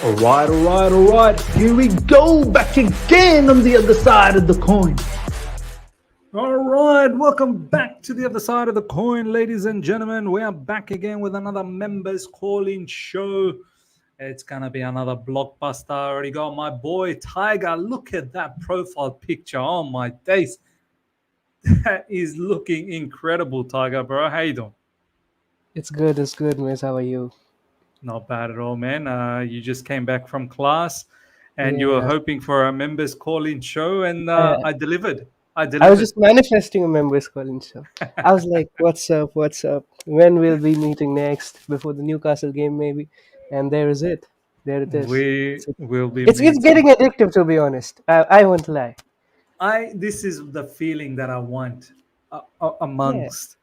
All right. Here we go, back again on the other side of the coin. All right, welcome back to the other side of the coin, ladies and gentlemen. We are back again with another members call-in show. It's gonna be another blockbuster. I already got my boy Tiger. Look at that profile picture. Oh my days, that is looking incredible, Tiger, bro. How you doing? It's good, miss. How are you? Not bad at all, man. You just came back from class, and you were Yeah, hoping for a members call-in show, and I, I delivered. I I was delivered. just manifesting a members calling show. I was like, "What's up? What's up? When will we meeting next? Before the Newcastle game, maybe?" And there is it. There it is. We It's will be it's meeting. getting addictive, to be honest. I won't lie. This is the feeling that I want Yeah, amongst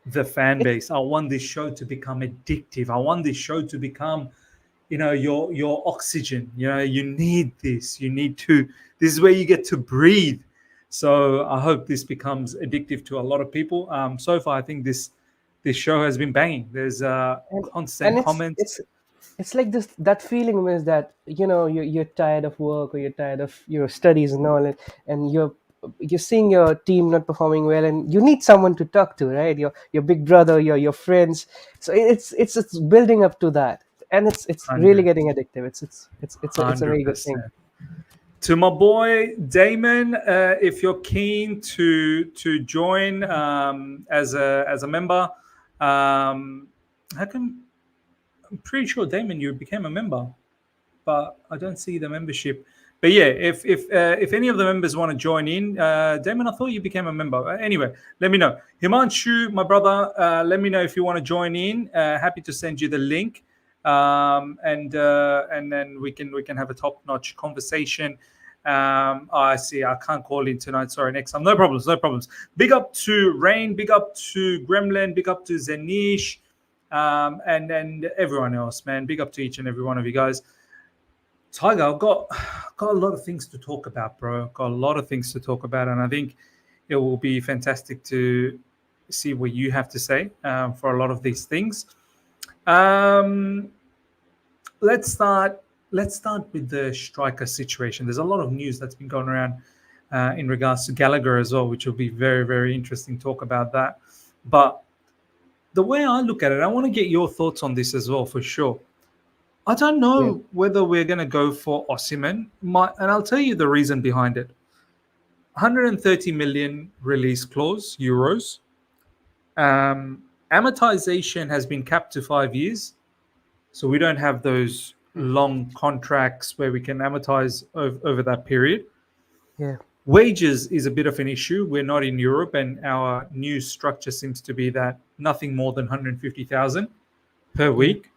the fan it's base. I want this show to become addictive. I want this show to become, your oxygen. You need this. You need to. This is where you get to breathe. So I hope this becomes addictive to a lot of people. So far, I think this show has been banging. There's and constant and it's comments. it's it's like this that feeling is that you're tired of work, or you're tired of your studies and all, and you're seeing your team not performing well, and you need someone to talk to, right? Your big brother, your friends. So it's building up to that, and it's really 100, getting addictive. It's a very good thing. 100%. To my boy Damon, if you're keen to join as a member, how come I'm pretty sure Damon you became a member, but I don't see the membership. But yeah, if any of the members want to join in, Damon, I thought you became a member. Anyway, let me know. Himanshu, my brother, let me know if you want to join in. Happy to send you the link, and then we can have a top notch conversation. I see. I can't call in tonight. Sorry, next time. No problems. No problems. Big up to Rain. Big up to Gremlin. Big up to Zenish, and everyone else, man. Big up to each and every one of you guys. Tiger, I've got a lot of things to talk about, bro. Got a lot of things to talk about, and I think it will be fantastic to see what you have to say for a lot of these things. Um, let's start. Let's start with the striker situation. There's a lot of news that's been going around in regards to Gallagher as well, which will be very, very interesting. Talk about that, but the way I look at it, I want to get your thoughts on this as well, for sure. I don't Yeah, know whether we're going to go for Osimhen, and I'll tell you the reason behind it. 130 million release clause, euros. Amortization has been capped to 5 years, so we don't have those long contracts where we can amortize over that period. yeah, Wages is a bit of an issue. We're not in Europe, and our new structure seems to be that nothing more than 150,000 per yeah, week.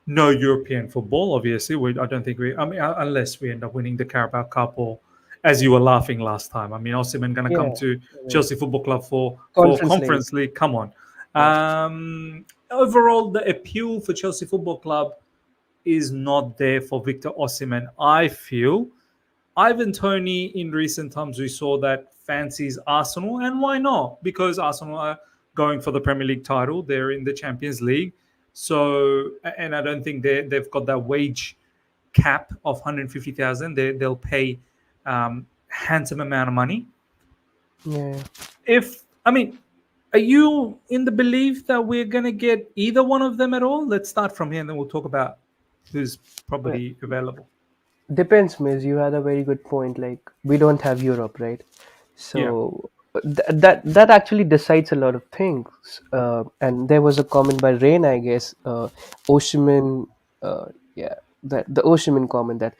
No European football, obviously. I don't think we. I mean, unless we end up winning the Carabao Cup, or as you were laughing last time. I mean, Osimhen going to come yeah. to Yeah. Chelsea Football Club for Conference League. Conference League. Come on. Yeah, Overall, the appeal for Chelsea Football Club is not there for Viktor Osimhen. I feel Ivan Toney in recent times we saw that fancies Arsenal, and why not? Because Arsenal are going for the Premier League title. They're in the Champions League. So, and I don't think they've got that wage cap of 150,000. They'll pay handsome amount of money. yeah. If I mean, are you in the belief that we're gonna get either one of them at all? Let's start from here, and then we'll talk about who's Well, probably available. depends, Miss. You had a very good point. Like, we don't have Europe, right? Yeah. So that actually decides a lot of things. And there was a comment by Rain, I guess, Osimhen, yeah, that the Osimhen comment that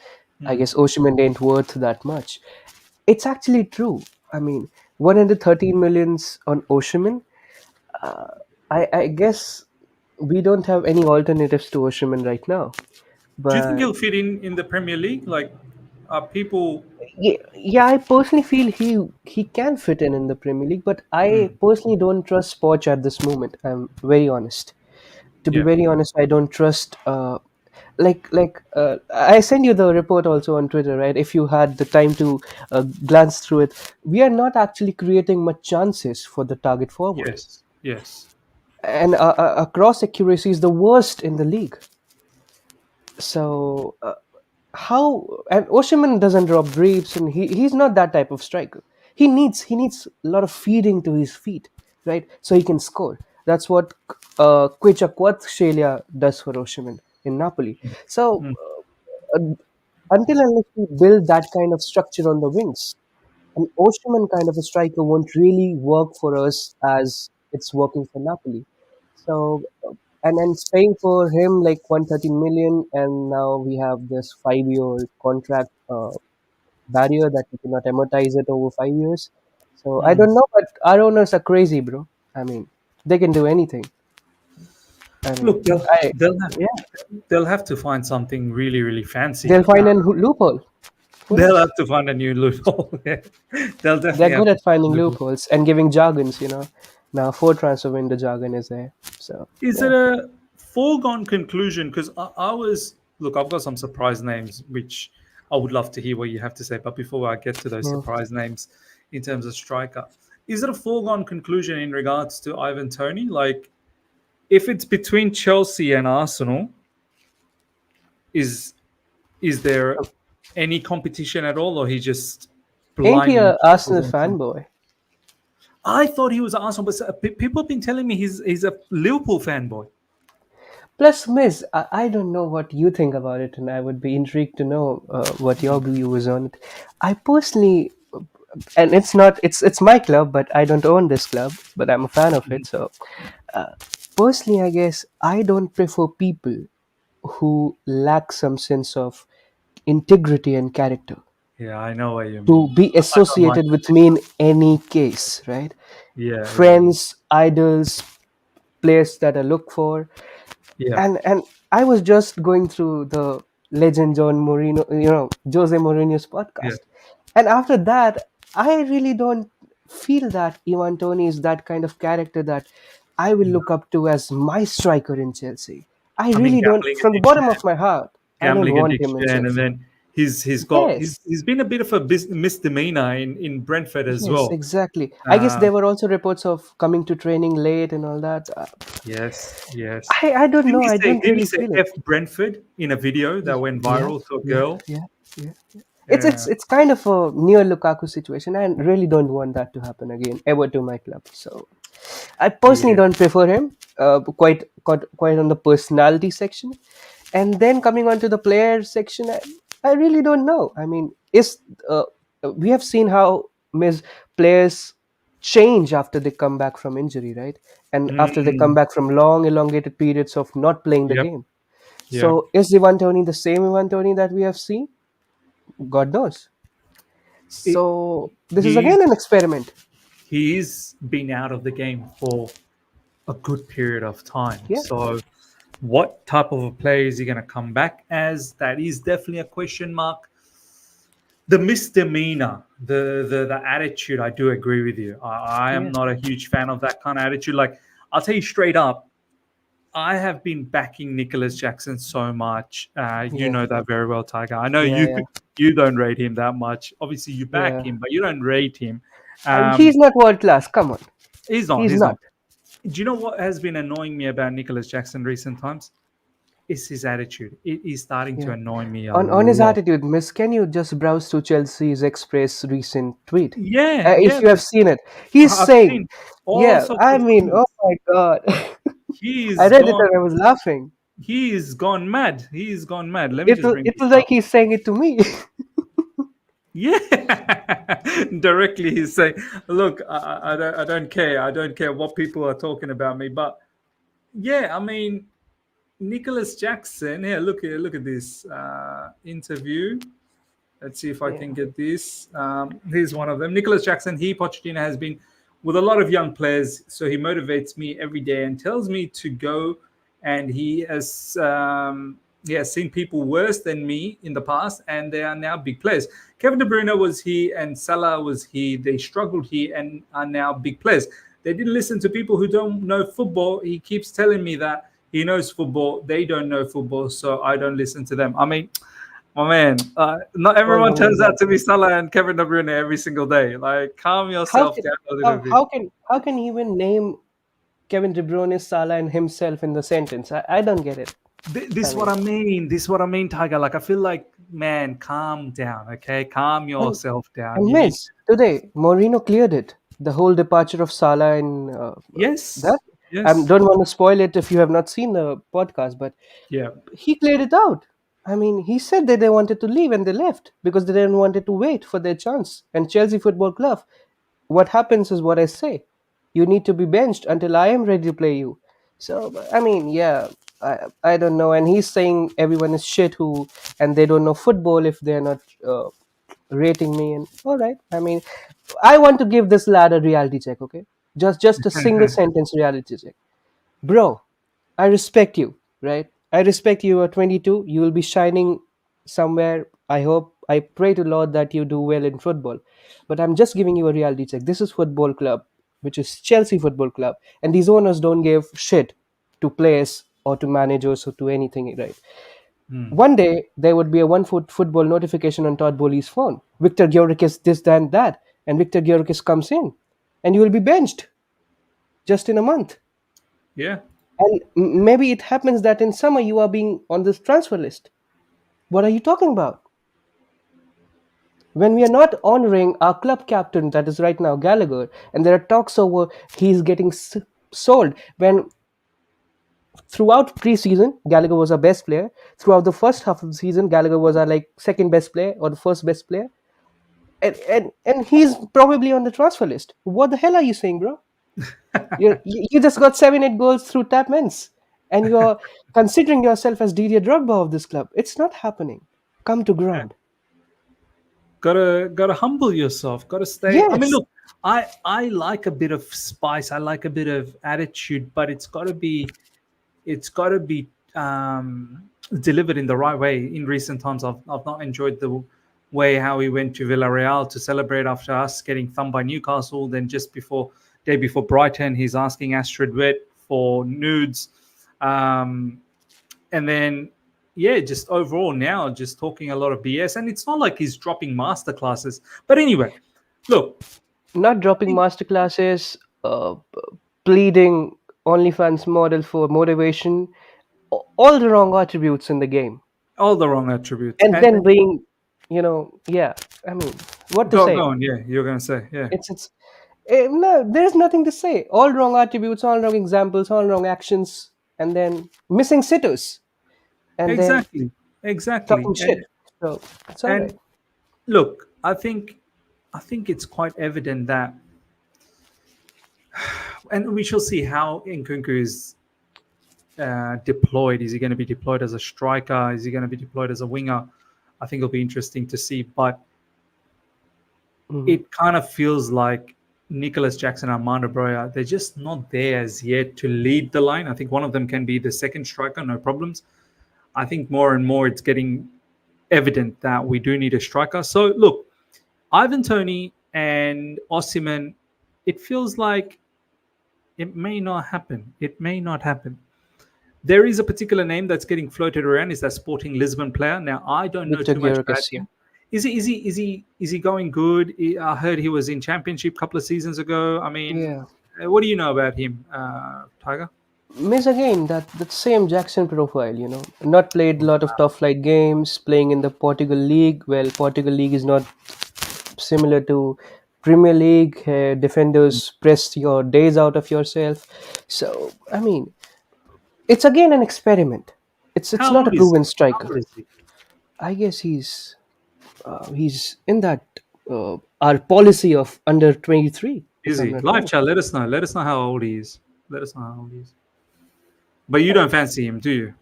I Mm. guess Osimhen ain't worth that much. It's actually true. I mean, 113 millions on Osimhen. I guess we don't have any alternatives to Osimhen right now. Do you think But he'll fit in the Premier League? Like, are people? yeah, I personally feel he can fit in the Premier League, but I Mm, personally don't trust Poch at this moment. I'm very honest. To be yeah. very honest, I don't trust. I sent you the report also on Twitter, right? If you had the time to glance through it, we are not actually creating much chances for the target forward, Yes. Yes. and our cross accuracy is the worst in the league. So how and Osimhen doesn't drop briefs, and he's not that type of striker. He needs a lot of feeding to his feet, right? So he can score. That's what Kvaratskhelia does for Osimhen in Napoli. So Mm. until unless we build that kind of structure on the wings, an Osimhen kind of a striker won't really work for us as it's working for Napoli. So, and paying for him like 130 million, and now we have this 5-year contract barrier that we cannot amortize it over 5 years. So I Mm. don't know, but our owners are crazy, bro. I mean, they can do anything. I mean, Look, they'll I they'll have, yeah, they'll have to find something really really fancy. they'll find a loophole. Who They'll knows? have to find a new loophole. Yeah. They'll They're definitely have good to at find a finding loophole. loopholes and giving jargons. Now four transfer window jargon is there. So Is it yeah. a foregone conclusion? Because I was look, I've got some surprise names which I would love to hear what you have to say. But before I get to those Hmm. surprise names, in terms of striker, is it a foregone conclusion in regards to Ivan Toney? Like, if it's between Chelsea and Arsenal, is is there any competition at all, or he just Ain't he blindly a Arsenal wants them? fanboy? I thought he was Arsenal, but people have been telling me he's a Liverpool fanboy. Plus, Miss, I don't know what you think about it, and I would be intrigued to know what your view is on it. I personally, and it's my club, but I don't own this club, but I'm a fan of it. So, personally, I guess I don't prefer people who lack some sense of integrity and character Yeah, I know what you to mean. be I don't like associated with it. me in any case, right? Yeah, yeah, Friends, idols, players that I look for, yeah, and I was just going through the legend John Mourinho, Jose Mourinho's yeah. podcast, and after that, I really don't feel that Ivan Toney is that kind of character that I will No. look up to as my striker in Chelsea. I I mean, really don't, gambling from the addiction, bottom of my heart, I don't gambling want him in addiction, and Chelsea. then Yes, he's been a bit of a misdemeanor in Brentford as yes, well. exactly. I guess Uh, there were also reports of coming to training late and all that. yes, yes. I don't know. I don't Didn't he really say feel it. F Brentford in a video that went Yeah, viral to a yeah, girl? yeah, yeah. It's Yeah, it's it's kind of a near Lukaku situation, and really don't want that to happen again ever to my club. So I personally yeah. don't prefer him. Quite on the personality section, and then coming on to the player section, I really don't know. I mean, is we have seen how players change after they come back from injury, right? And after they come Mm, back from long, elongated periods of not playing the yep, game. yep. So is Ivan Toney the same Ivan Toney that we have seen? God knows. It, So this is he's again an experiment. he's been out of the game for a good period of time. Yeah, So, what type of a player is he going to come back as? That is definitely a question mark. The misdemeanor, the attitude, I do agree with you. I am yeah, not a huge fan of that kind of attitude. Like, I'll tell you straight up, I have been backing Nicholas Jackson so much. You yeah, know that very well, Tiger. I know yeah, you yeah, you don't rate him that much. Obviously, you back yeah. him, but you don't rate him. He's Um, not world class. Come on, he's not. he's He's not. not. Do you know what has been annoying me about Nicholas Jackson recent times? It's his attitude. It is starting to Yeah. annoy me a On his lot. attitude, Miss, can you just browse to Chelsea's Express recent tweet? Yeah, If yeah. you have seen it, he's I've saying, seen all yeah, sorts I of mean, oh things. my god. I He's read it gone. and I was laughing. He's gone mad. He's gone mad. Let me It just was, bring it this was like up. he's saying it to me. Yeah, directly he's saying, "Look, I don't care. I don't care what people are talking about me." But yeah, I mean, Nicholas Jackson. Here, look at this interview. Let's see if I Yeah, can get this. Here's one of them. Nicholas Jackson. Pochettino has been with a lot of young players, so he motivates me every day and tells me to go. And he has seen people worse than me in the past, and they are now big players. Kevin De Bruyne was here, and Salah was here. They struggled here, and are now big players. They didn't listen to people who don't know football. He keeps telling me that he knows football. They don't know football, so I don't listen to them. I mean, my man, not all everyone women turns out that to be way. Salah and Kevin De Bruyne every single day. Like, calm How yourself can down a little bit. how can he even name Kevin De Bruyne, Salah, and himself in the sentence. I don't get it. This I is what mean, I mean. This is what I mean, Tiger. Like I feel like, man, calm down, okay? Calm and, yourself down. and You need Miz, today, Mourinho cleared it. The whole departure of Salah and that. yes, I yes, don't want to spoil it if you have not seen the podcast, but yeah. he cleared it out. I mean, he said that they wanted to leave and they left because they didn't wanted to wait for their chance. And Chelsea Football Club, what happens is what I say. You need to be benched until I am ready to play you. So I mean, yeah, I don't know. And he's saying everyone is shit who and they don't know football if they're not rating me. And all right, I mean, I want to give this lad a reality check. Okay, just a single sentence reality check, bro. I respect you, right? I respect you are 22. You will be shining somewhere. I hope, I pray to Lord that you do well in football. But I'm just giving you a reality check. This is football club, which is Chelsea Football Club, and these owners don't give shit to players or to managers or to anything, right? One day there would be a one-foot football notification on Todd Bowley's phone. Viktor Gyokeres this, then that, and Viktor Gyokeres comes in, and you will be benched just in a month. Yeah. And maybe it happens that in summer you are being on this transfer list. What are you talking about? When we are not honoring our club captain, that is right now Gallagher, and there are talks over he's getting sold. When throughout preseason, Gallagher was our best player. Throughout the first half of the season, Gallagher was our like second best player or the first best player. And he's probably on the transfer list. What the hell are you saying, bro? You just got 7-8 goals through tap ins, and you're considering yourself as Didier Drogba of this club. It's not happening. Come to ground. Gotta humble yourself. Gotta stay. I mean, Yes, look, I like a bit of spice. I like a bit of attitude, but it's gotta be delivered in the right way. In recent times, I've not enjoyed the way how he went to Villarreal to celebrate after us getting thumped by Newcastle. Then just before day before Brighton, he's asking Astrid Witt for nudes, um, and then yeah, just overall now just talking a lot of BS. And it's not like he's dropping masterclasses. But anyway, look, not dropping masterclasses, pleading OnlyFans model for motivation, all the wrong attributes in the game. all the wrong attributes. And then And being, yeah, I mean, what to go say? on, yeah, you're gonna say, yeah. It's no, there's nothing to say. All wrong attributes, all wrong examples, all wrong actions, and then missing sitters, and then Exactly, exactly. talking shit. So it's all right. And look, I think it's quite evident that, and we shall see how Nkunku is deployed. Is he going to be deployed as a striker? Is he going to be deployed as a winger? I think it'll be interesting to see. But it kind of feels like Nicholas Jackson and Armando Broja, they're just not there as yet to lead the line. I think one of them can be the second striker, no problems. I think more and more it's getting evident that we do need a striker. So look, Ivan Toney and Osimhen, it feels like it may not happen. It may not happen. There is a particular name that's getting floated around. Is that Sporting Lisbon player? Now I don't know Victor too much about Gyokeres, yeah. him. Is he going good? I heard he was in Championship a couple of seasons ago. I mean, Yeah. what do you know about him, Tiger? Miss again that same Jackson profile, not played a lot of top flight games, playing in the Portugal League. Well, Portugal League is not similar to Premier League. Defenders press your days out of yourself. So I mean, it's again an experiment. It's How not a old is proven he? How striker. old is he? I guess he's in that our policy of under 23, if Is I'm he not live wrong. chat? Let us know. Let us know how old he is. Let us know how old he is. But you don't fancy him, do you?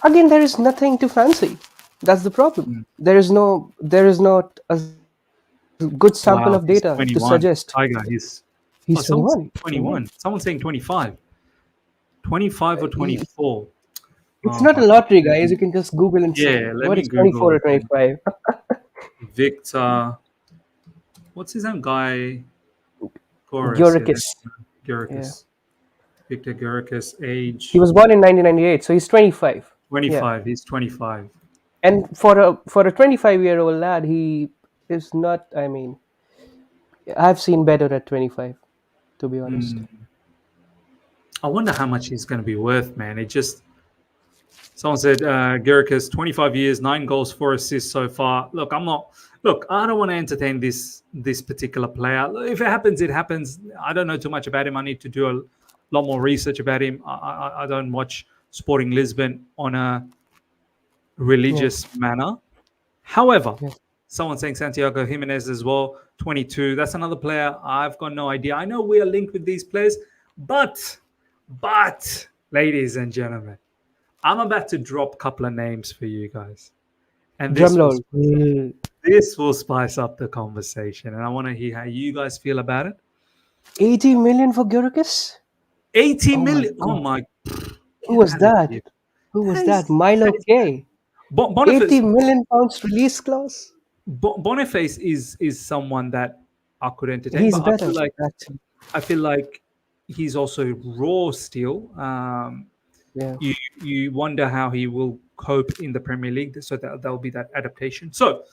Again, there is nothing to fancy. That's the problem. There is not a good sample Wow, of he's data to 21. suggest Tiger, he's. Oh, he's someone's 21. saying 21. Someone's saying 25. 25 or He- 24. It's Oh not my a lottery, God. guys. You can just Google and see Yeah, let what me is 24 Google or 25. Victor. What's his name? Guy Gyokeres. Yeah, Gyokeres. that's Yeah, Gyokeres. Victor Gyokeres, he age was born in 1998, so he's 25. Yeah, 25. He's 25. and for a 25-year-old lad, he is not. I mean, I've seen better at 25. to be honest. I wonder how much he's going to be worth, man. It just someone said Gyokeres 25 years, 9 goals, 4 assists so far. Look, I'm not. Look, I don't want to entertain this particular player. If it happens, it happens. I don't know too much about him. I need to do a lot more research about him. I don't watch Sporting Lisbon on a Yeah, religious manner. However, yeah. someone saying Santiago Jimenez as well, 22. That's another player. I've got no idea. I know we are linked with these players, but, ladies and gentlemen, I'm about to drop a couple of names for you guys, and Drumroll. this will spice up the conversation. And I want to hear how you guys feel about it. 80 million for Gyokeres? 80 Oh my million. Oh god. my! Who Get was out of that? here. Who was That that? is, Milo that is K. Boniface. 80 million pounds release clause? Boniface is someone that I could entertain, He's but I better, feel like actually. he's also raw still. Yeah. You wonder how he will cope in the Premier League. So that'll be that adaptation. So,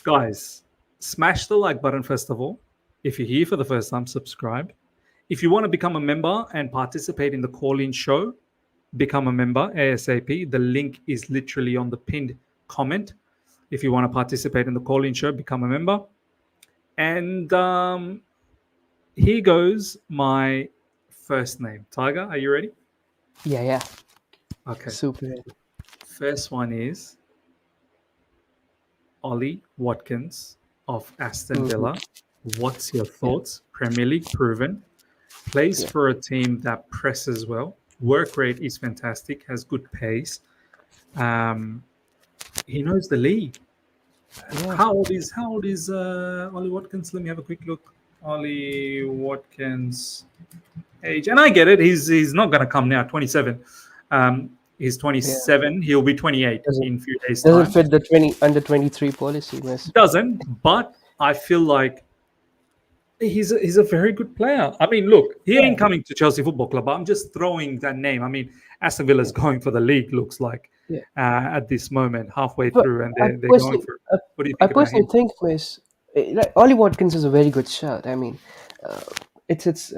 guys, smash the like button first of all. If you're here for the first time, subscribe. If you want to become a member and participate in the call-in show, become a member ASAP. The link is literally on the pinned comment. If you want to participate in the call-in show, become a member. And here goes my first name. Tiger, are you ready? Yeah, yeah. Okay. Super. First one is Ollie Watkins of Aston Mhm. Villa. What's your Yeah, thoughts? Premier League proven. Plays yeah, for a team that presses well. Work rate is fantastic. Has good pace. Um, he knows the league. yeah. How old is Ollie Watkins? Let me have a quick look. Ollie Watkins age, and I get it. He's not going to come now. 27. He's Yeah. 27. He'll be 28 Doesn't in a few days' doesn't time. fit the 20 under 23 policy, miss. Doesn't, but I feel like he's a very good player. I mean, look, he Yeah, ain't coming to Chelsea Football Club. I'm just throwing that name. I mean, Aston Villa's yeah, going for the league. Looks like yeah. at this moment, halfway But through, and I they're going personally, for it. I, What do you I think about personally him? think, miss, like Ollie Watkins is a very good shout. I mean, uh, it's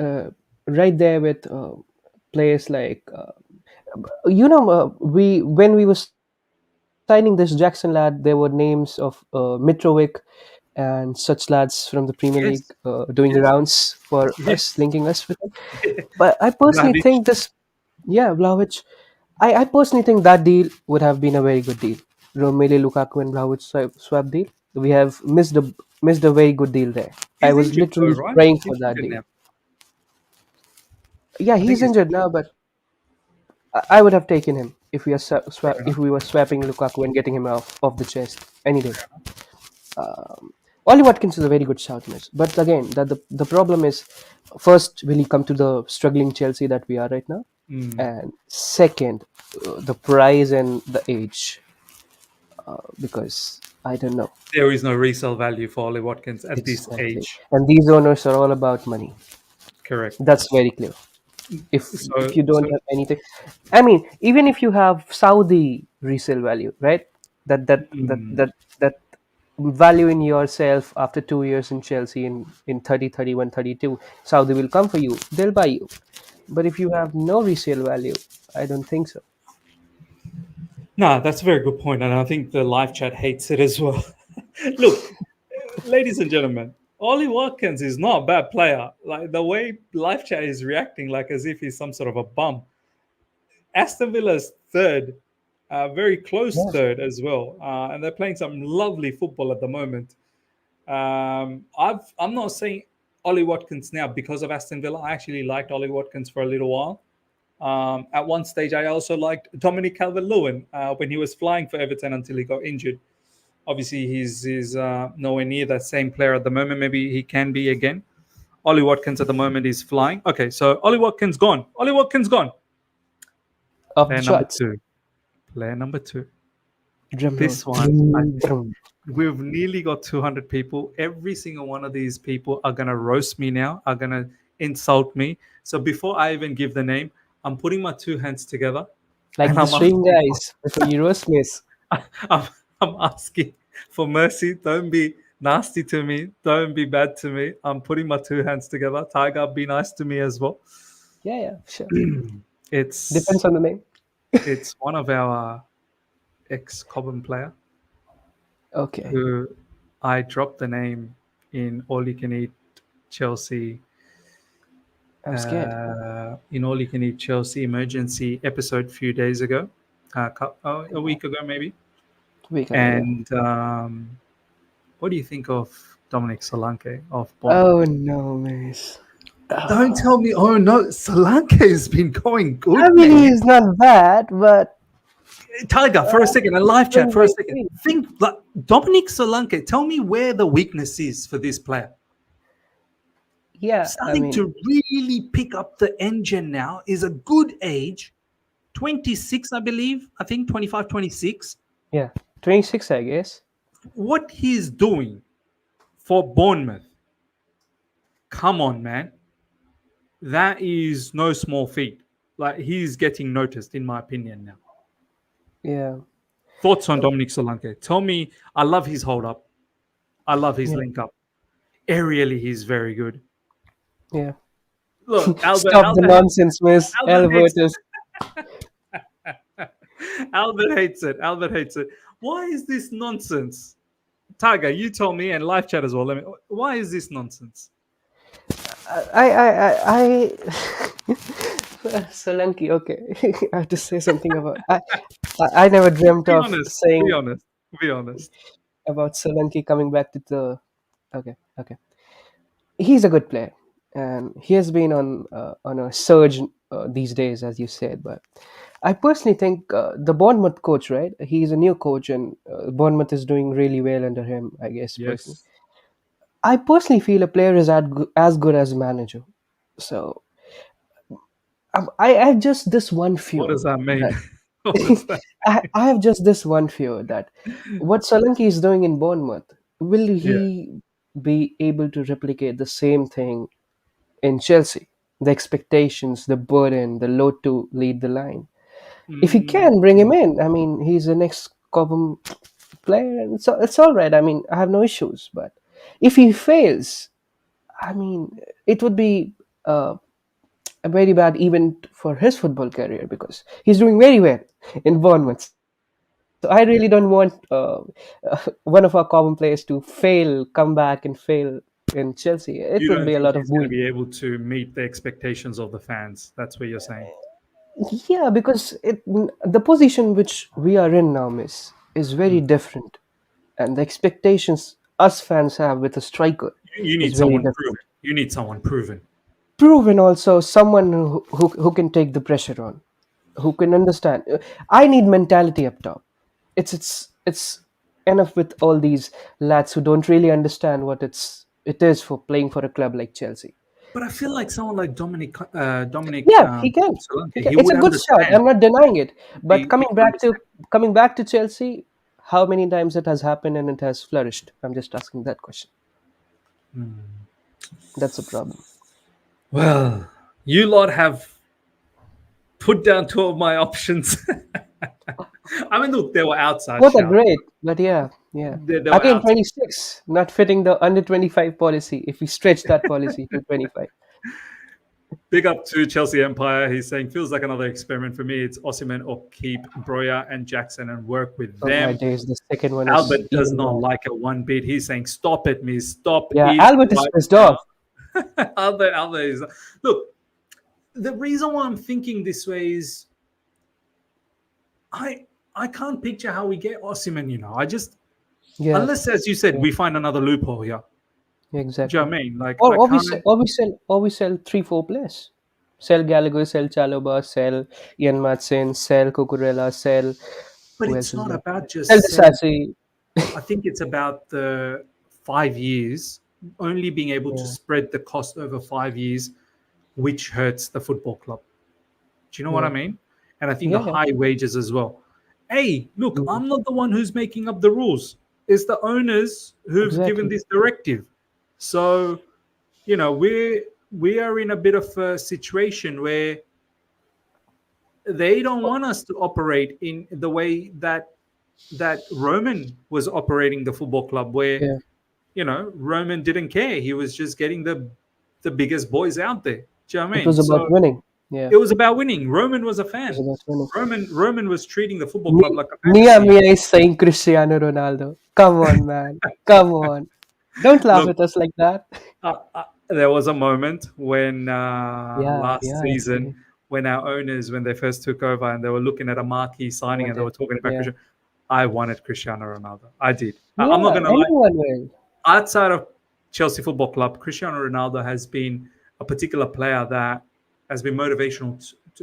right there with players like we when we were signing this Jackson lad, there were names of Mitrovic and such lads from the Premier League Yes, doing yes, rounds for us, yes. linking us with them. But I personally Vlahovic. think this, yeah, Vlahovic. I personally think that deal would have been a very good deal. Romelu Lukaku and Vlahovic swap deal. We have missed a very good deal there. I He's was injured though, literally right? praying for He's that injured deal. now. Yeah, I think he's he's injured now, but I would have taken him if we are fair if enough. we were swapping Lukaku and getting him off the chest any day. Ollie Watkins is a very good shout, miss. But again, the problem is, first, will he come to the struggling Chelsea that we are right now? Mm. And second, the price and the age. Because I don't know There is no resale value for Ollie Watkins at this exactly. age. And these owners are all about money. Correct. That's very clear. If So, you don't so have anything, I mean, even if you have Saudi resale value, right? That that that mm, that that value in yourself after 2 years in Chelsea in 30, 31, 32, Saudi will come for you. They'll buy you. But if you have no resale value, I don't think so. no, that's a very good point, and I think the live chat hates it as well. Look, ladies and gentlemen, Ollie Watkins is not a bad player. Like the way live chat is reacting, like as if he's some sort of a bum. Aston Villa's third, very close Yeah. third as well, and they're playing some lovely football at the moment. I'm not saying Ollie Watkins now because of Aston Villa. I actually liked Ollie Watkins for a little while. At one stage, I also liked Dominic Calvert-Lewin when he was flying for Everton until he got injured. Obviously, he's nowhere near that same player at the moment. Maybe he can be again. Ollie Watkins at the moment is flying. Okay, so Ollie Watkins gone. Ollie Watkins gone. Off the Player number charts. two. Player number two. Drum roll. This one, I think we've nearly got 200 people. Every single one of these people are going to roast me now, are going to insult me. So before I even give the name, I'm putting my two hands together Like and the I'm string asking for, guys before you roast miss. I'm, I'm asking for mercy. Don't be nasty to me. Don't be bad to me. I'm putting my two hands together. Tiger, be nice to me as well. Yeah, sure. It's Depends on the name. it's one of our ex-Cobham player Okay, who I dropped the name in All You Can Eat Chelsea. I'm scared. In All You Can Eat Chelsea emergency episode a few days ago, a week ago maybe. Week ago, yeah. And what do you think of Dominic Solanke of Bournemouth? Oh no, miss. Don't tell me. Oh no, Solanke has been going I good, mean, man. he's not bad, but Tiger, for a second, a live chat doing for a great second. things. Think like Dominic Solanke. Tell me where the weakness is for this player. Yeah, I Starting mean, to really pick up the engine now. Is a good age, 26, I believe. I think 25, 26. yeah, 26, I guess. What he's doing for Bournemouth. Come on, man. That is no small feat. Like he's getting noticed, in my opinion, now. Yeah, Thoughts on Dominic Solanke? Tell me. I love his hold up. I love his yeah, link up. Aerially, he's very good. yeah. Look, Albert, Stop the Albert, nonsense, miss. Albert Albert hates is. it. Albert hates it. Albert hates it. Why is this nonsense? Tiger, you told me, and live chat as well. Why is this nonsense? I Solanke, okay. I have to say something about. I never dreamt Be of honest. Be saying honest. Be honest. about Solanke coming back to the. Okay. He's a good player, and he has been on a surge these days, as you said. But I personally think the Bournemouth coach, right? He's a new coach, and Bournemouth is doing really well under him. I guess personally, Yes. I personally feel a player is as good as a manager. So I have just this one What fear does that mean? that What does that? I have just this one fear that what Solanke is doing in Bournemouth, will Yeah. he be able to replicate the same thing in Chelsea? The expectations, the burden, the load to lead the line. If he Mm, can bring him in, I mean, he's the next Cobham player, and so it's all right. I mean, I have no issues. But if he fails, I mean, it would be a very bad event for his football career because he's doing very well in Bournemouth. So I really don't want one of our common players to fail, come back and fail in Chelsea. It would be a you lot don't of think booing. he's going to be able to meet the expectations of the fans? That's what you're saying. Yeah, because the position which we are in now, miss, is very Mm. different, and the expectations us fans have with a striker You is need very someone proven. different. You need someone proven. Proven also someone who can take the pressure on, who can understand. I need mentality up top. It's enough with all these lads who don't really understand what it is for playing for a club like Chelsea. But I feel like someone like Dominic Yeah, he can. Solanke, He can. he It's would a good shout. understand. I'm not denying it. But He would understand. coming back to Chelsea, how many times it has happened and it has flourished? I'm just asking that question. That's a problem. Well, you lot have put down two of my options. I mean, look, they were outside Both are shouts. great, but yeah. They were Again, outside. 26, not fitting the under 25 policy. If we stretch that policy to 25. Big up to Chelsea Empire. He's saying, feels like another experiment for me. It's Osimhen or keep Broya and Jackson and work with Oh my them. days, the second one is Albert does even not more. like it one bit. He's saying, stop it, miss. Stop Yeah, it Albert is right pissed now. off. Albert is. Look, the reason why I'm thinking this way is I can't picture how we get Osimhen, I just, Yeah, unless, as you said, yeah, we find another loophole here. Do you know exactly. what I mean? Like, Or I or we can't. sell, or we sell, or we sell 3-4 players. Sell Gallagher, sell Chalobah, sell Ian Matson, sell Cucurella, sell But who it's else is not there? about Sell just selling. Disasi. I think it's about the 5 years, only being able to Yeah, spread the cost over 5 years, which hurts the football club. Do you know what I yeah, mean? And I think the yeah. high wages as well. Hey, look, Mm, I'm not the one who's making up the rules. It's the owners who've given exactly. this directive. So, we are in a bit of a situation where they don't want us to operate in the way that Roman was operating the football club, where Yeah, Roman didn't care. He was just getting the biggest boys out there. Do you know what I It mean? was about So winning. Yeah, it was about winning. Roman was a it was fan. about winning. Roman was treating the football club Mi- like a Mia fantasy. Mia is saying Cristiano Ronaldo. Come on, man. Come on. Don't laugh Look, at us like that. there was a moment when Yeah, last yeah, season actually. when our owners, when they first took over and they were looking at a marquee I signing and they were wanted. talking about Yeah. Cristiano, I wanted Cristiano Ronaldo. I did. I'm not Yeah, going to lie. anyone will. Outside of Chelsea Football Club, Cristiano Ronaldo has been a particular player that has been motivational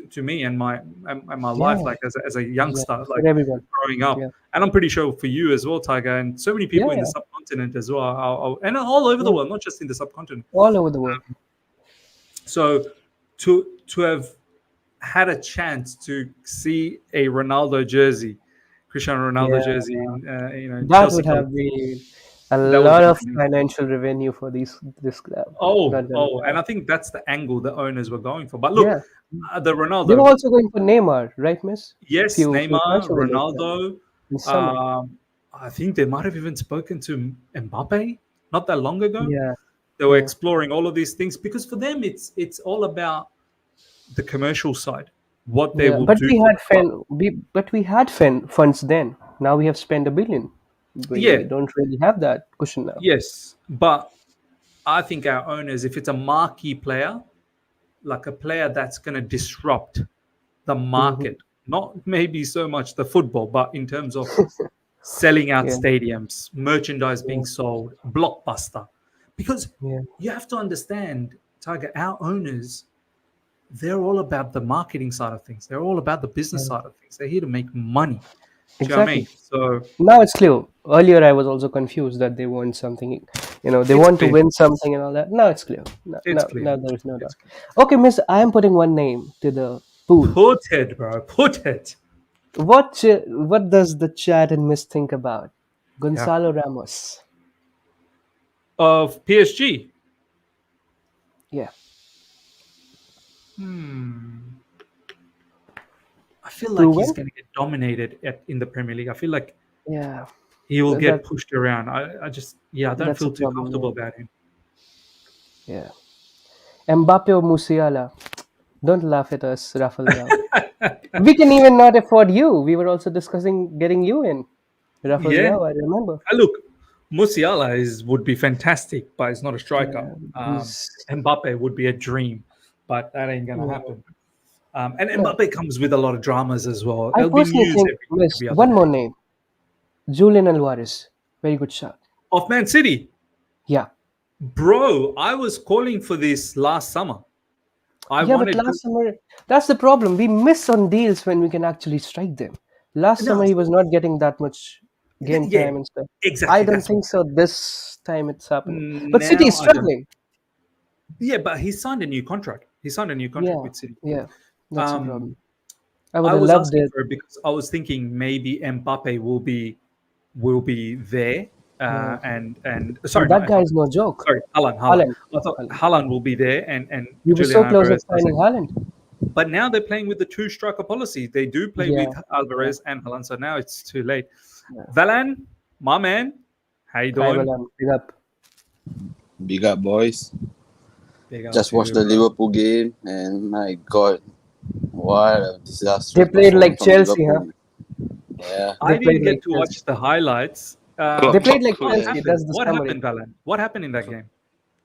to me and my life, Yeah, like as a yeah. youngster, For like everyone. growing up. Yeah. And I'm pretty sure for you as well, Tiger, and so many Yeah, people in the yeah. subcontinent as well, and all over the Yeah. world, not just in the subcontinent. All over the world. So to have had a chance to see a Ronaldo jersey, Cristiano Ronaldo Yeah. jersey, in That Chelsea would colours, have been a that would lot have of been amazing. financial revenue for this club. Not gonna And lie. I think that's the angle the owners were going for. But look, Yeah. the They were Ronaldo, also going for Neymar, right, miss? yes, Few Neymar, transfer windows back Ronaldo. in summer. I think they might have even spoken to Mbappe not that long ago. Yeah. They were Yeah. exploring all of these things because for them it's all about the commercial side, what they Yeah. will But do we for had the club. funds then. Now we have spent 1 billion. We Yeah, don't really have that cushion now. yes, but I think our owners, if it's a marquee player, like a player that's going to disrupt the Hmm. market, not maybe so much the football, but in terms of selling out Yeah. stadiums, merchandise being Yeah. sold, blockbuster. Because Yeah. you have to understand, Tiger, our owners, they're all about the marketing side of things. They're all about the business Yeah. side of things. They're here to make money. Do you know what I Exactly. mean? So Now it's clear. Earlier, I was also confused that they want something, they it's want to clear. win something and all that. Now it's clear. Now, It's now, clear. now there is no doubt. It's clear. Okay, Miss, I am putting one name to the pool. Put it, bro. Put it. What does the chat and Miss think about Yeah. Gonzalo Ramos? Of PSG. Yeah, I feel like he's proven. going to get dominated in the Premier League. I feel like Yeah, he will that get pushed around. I just, I don't that's a feel too problem. comfortable about him. Yeah, Mbappe or Musiala? Don't laugh at us, Rafael. We can even not afford you. We were also discussing getting you in, Yeah. Rafael. I remember. Look, Musiala would be fantastic, but he's not a striker. Yeah, he's Mbappe would be a dream, but that ain't going to yeah. happen. And No, Mbappe comes with a lot of dramas as well. I There'll be personally news think, Miss, every other one more day. name, Julian Alvarez. Very good shot. Of Man City, Yeah. bro, I was calling for this last summer. I Yeah, but wanted last summer, that's the problem. We miss on deals when we can actually strike them. Last no, summer, he was not getting that much game yeah, time and stuff. I exactly. don't That's think so this time it's happening. But City is now I don't. struggling. Yeah, but he signed a new contract. He signed a new contract Yeah, with City. yeah, that's the Um, problem. I would I have was loved asking it. for it because I was thinking maybe Mbappe will be there, Yeah. and And sorry, not that guy Mbappe. is no joke. Sorry, Haaland. Haaland. I thought Haaland. Haaland will be there, and We were Julian so close of Alvarez was signing there. Haaland. But now they're playing with the two striker policy. They do play Yeah, with yeah, Alvarez and Haaland, so now it's too late. yeah. Valan, my man, how you Hi, doing? Valan. Big up. Big up, boys. Big up Just to watched you, the bro. Liverpool game, and my God, what a disastrous They played like performance from Chelsea, huh? Liverpool. Yeah, They I played didn't like get to Chelsea. watch the highlights. They Klopp, played Klopp like could What have Chelsea. That's happened? the What summary. happened, Valan? What happened in that game?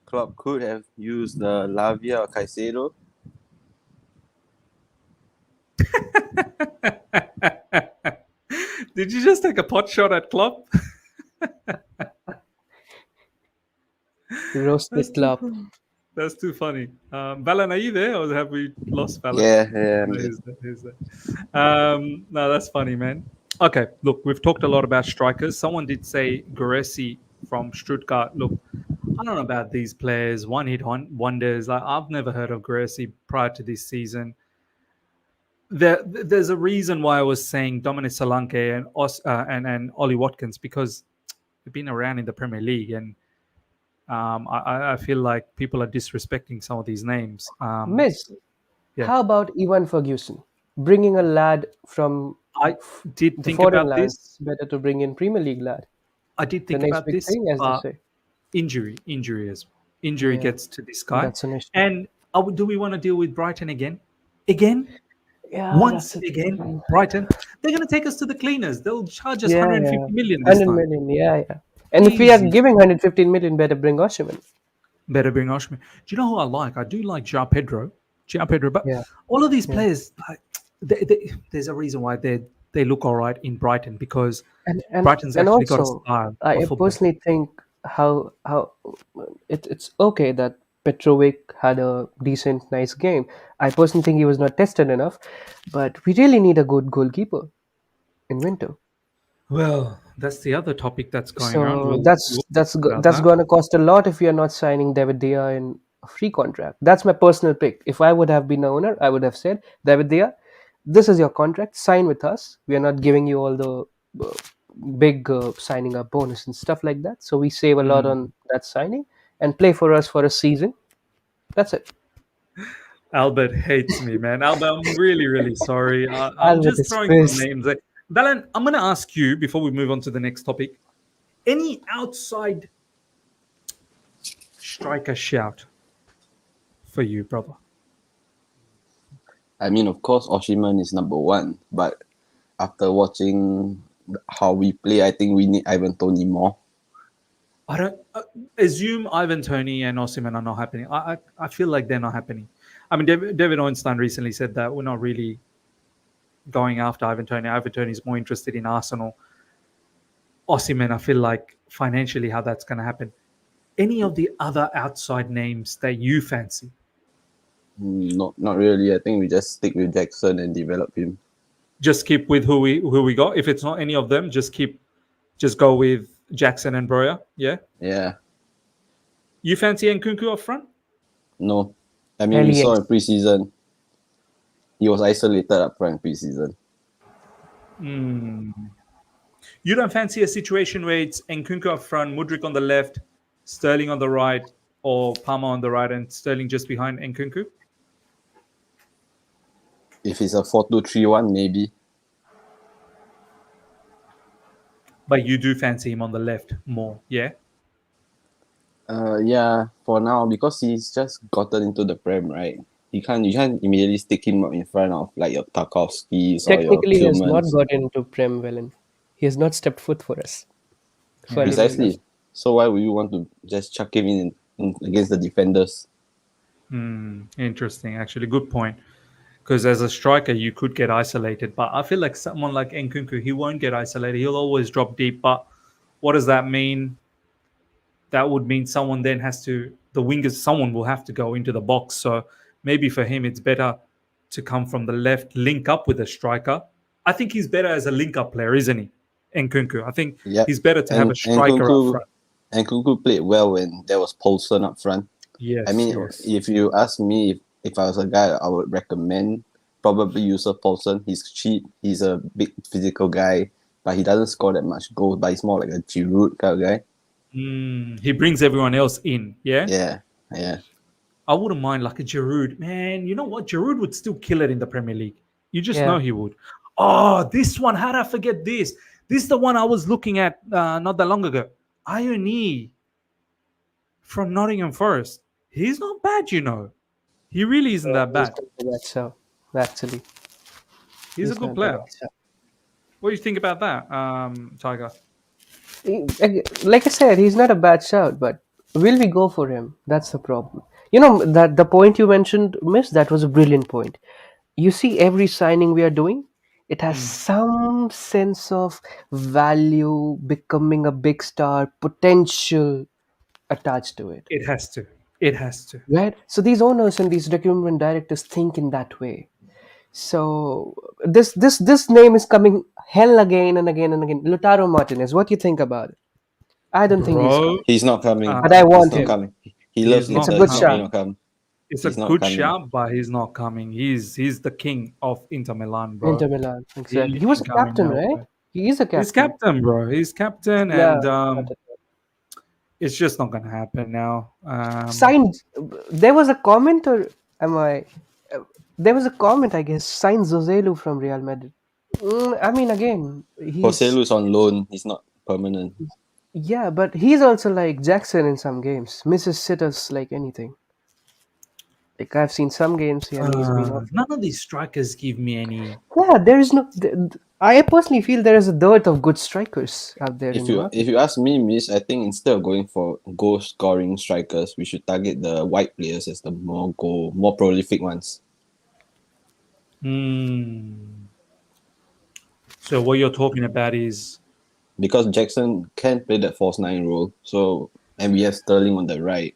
Klopp could have used the Lavia or Caicedo. Did you just take a pot shot at Klopp? Roasted That's too club. funny. That's too funny. Valan, are you there, or have we lost Valan? Yeah, No, he's there. He's there. No, that's funny, man. Okay, look, we've talked a lot about strikers. Someone did say Gyokeres from Stuttgart. Look, I don't know about these players. One-hit wonders. I've never heard of Gyokeres prior to this season. There's a reason why I was saying Dominic Solanke and Ollie Watkins, because they've been around in the Premier League, and I feel like people are disrespecting some of these names. Miss, Yeah, how about Ivan Ferguson? Bringing a lad from I did the think foreign about lands. this. Better to bring in Premier League lad. I did The think next about big this, thing, as they but say. Injury Yeah, gets to this guy. that's an issue. And do we want to deal with Brighton again? Again? Yeah, Once that's a again? Brighton? They're going to take us to the cleaners. They'll charge us yeah, 150 yeah. million this 100 time. million, yeah, yeah. And if we are Easy. giving 115 million, better bring Osimhen. Better bring Oshman. Do you know who I like? I do like João Pedro, but Yeah, all of these yeah. players, like, there's a reason why they look all right in Brighton, because And and Brighton's and actually got a also, style of I football. personally think how it's okay that Petrovic had a decent, nice game. I personally think he was not tested enough, but we really need a good goalkeeper in winter. Well, that's the other topic that's going around. So We'll talk about that's that. going to cost a lot if we are not signing David De Gea in a free contract. That's my personal pick. If I would have been the owner, I would have said, David De Gea, this is your contract. Sign with us. We are not giving you all the big signing up bonus and stuff like that. So we save a lot Hmm. on that signing and play for us for a season. That's it. Albert hates me, man. Albert, I'm really, really sorry. I'm Albert just is throwing some pissed. names. Balan, I'm going to ask you before we move on to the next topic. Any outside striker shout for you, brother? I mean, of course, Osimhen is number one, but after watching how we play, I think we need Ivan Toney more. I don't assume Ivan Toney and Osimhen are not happening. I feel like they're not happening. I mean, David Ornstein recently said that we're not really going after Ivan Toney. Ivan Toney is more interested in Arsenal. Osimhen, I feel like financially how that's going to happen. Any of the other outside names that you fancy? Not really. I think we just stick with Jackson and develop him. Just keep with who we got. If it's not any of them, just go with Jackson and Broya. Yeah. Yeah. You fancy Nkunku up front? No. I mean, we Hell saw yes. in preseason, he was isolated up front in preseason. You don't fancy a situation where it's Nkunku up front, Mudryk on the left, Sterling on the right, or Palmer on the right, and Sterling just behind Nkunku? If it's a 4-2-3-1, maybe. But you do fancy him on the left more, yeah? Yeah, for now, because he's just gotten into the Prem, right? You can't immediately stick him up in front of like your Tarkovskis or your Technically, he has not Tillmans. got into Prem Wellen. He has not stepped foot for us. Funny enough. Precisely. So why would you want to just chuck him in against the defenders? Interesting, actually. Good point. Because as a striker, you could get isolated. But I feel like someone like Nkunku, he won't get isolated. He'll always drop deep. But what does that mean? That would mean someone then has to, the wingers, someone will have to go into the box. So maybe for him, it's better to come from the left, link up with a striker. I think he's better as a link up player, isn't he? Nkunku. I think Yep. he's better to have a striker up front. Nkunku played well when there was Poulsen up front. Yes. I mean, yes. if you ask me if I was a guy, I would recommend probably Yusuf Poulsen. He's cheap. He's a big physical guy, but he doesn't score that much goals. But he's more like a Giroud kind of guy. He brings everyone else in. Yeah. Yeah. I wouldn't mind like a Giroud. Man, you know what? Giroud would still kill it in the Premier League. You just know he would. Oh, this one. How did I forget this? This is the one I was looking at not that long ago. Ione from Nottingham Forest. He's not bad, you know. He really isn't that bad. So actually, He's a good player. What do you think about that, Tiger? Like I said, he's not a bad shout, but will we go for him? That's the problem. You know that the point you mentioned, Miss, that was a brilliant point. You see, every signing we are doing, it has some sense of value, becoming a big star, potential attached to it. It has to. It has to. Right? So these owners and these recruitment directors think in that way. So this name is coming hell again and again and again. Lautaro Martinez, what do you think about it? I don't think he's Bro, coming, He's not coming. but I want He's not him. coming. He He's loves not It's a Inter. good He's shout. not coming. it's He's a not good coming. shout, but he's not coming. He's the king of Inter Milan, bro. Inter Milan, exactly. He He was a ain't coming captain, nowhere. right? He is a captain. He's captain, bro. He's captain, Yeah. and it's just not gonna happen now. Signed. There was a comment, or am I? There was a comment, I guess. Signed Joselu from Real Madrid. I mean, again, he's Joselu's on loan. He's not permanent. Yeah, but he's also like Jackson in some games. Misses sitters like anything. Like I've seen some games and he's been off. None of these strikers give me any. Yeah, there is no. I personally feel there is a dearth of good strikers out there in If the you market. ask me, Miss, I think instead of going for goal scoring strikers, we should target the white players as the more prolific ones. So what you're talking about is Because Jackson can play that false nine role, so and we have Sterling on the right.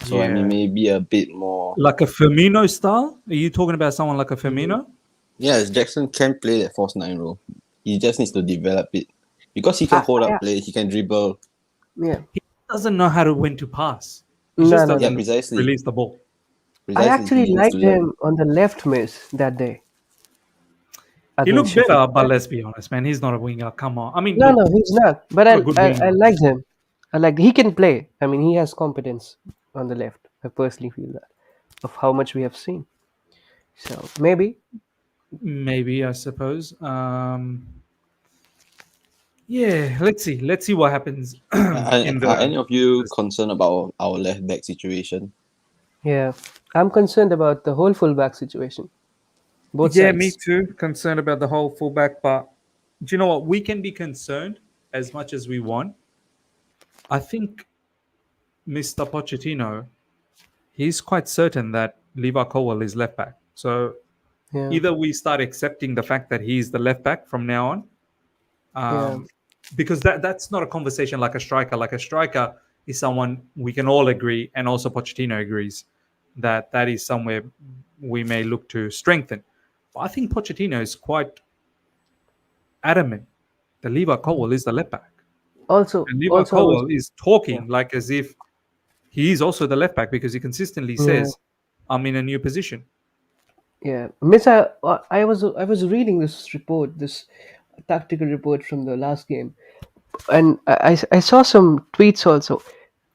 So I mean yeah, maybe a bit more. like a Firmino style. Are you talking about someone like a Firmino? Yes, Jackson can play that false nine role. He just needs to develop it. Because he can hold I, up play, he can dribble. yeah, He doesn't know how to when to pass. He no, just no, Yeah, no, doesn't no. precisely. release the ball. I Precisely. actually He needs to liked learn. him on the left miss that day He against looked Sheffield. better, but let's be honest, man. He's not a winger. Come on. I mean, No, look, no, he's not. But not a good I winger. liked him. I like he can play. I mean, he has competence on the left. I personally feel that of how much we have seen. So maybe Maybe, I suppose. Yeah, let's see. Let's see what happens in Are the. any of you concerned about our left back situation? yeah. I'm concerned about the whole fullback situation, both Yeah, me sides. too. Concerned about the whole fullback, but do you know what? We can be concerned as much as we want. I think Mr. Pochettino, he's quite certain that Levi Colwell is left back. So Yeah, either we start accepting the fact that he's the left back from now on, yeah. because that's not a conversation like a striker. Like a striker is someone we can all agree, and also Pochettino agrees that that is somewhere we may look to strengthen. But I think Pochettino is quite adamant that Levi Colwell is the left back, Also, and Levi also, I was Colwell is yeah, talking like as if he is also the left back because he consistently yeah, says, "I'm in a new position." yeah. Miss, I was reading this report, this tactical report from the last game, and I saw some tweets also.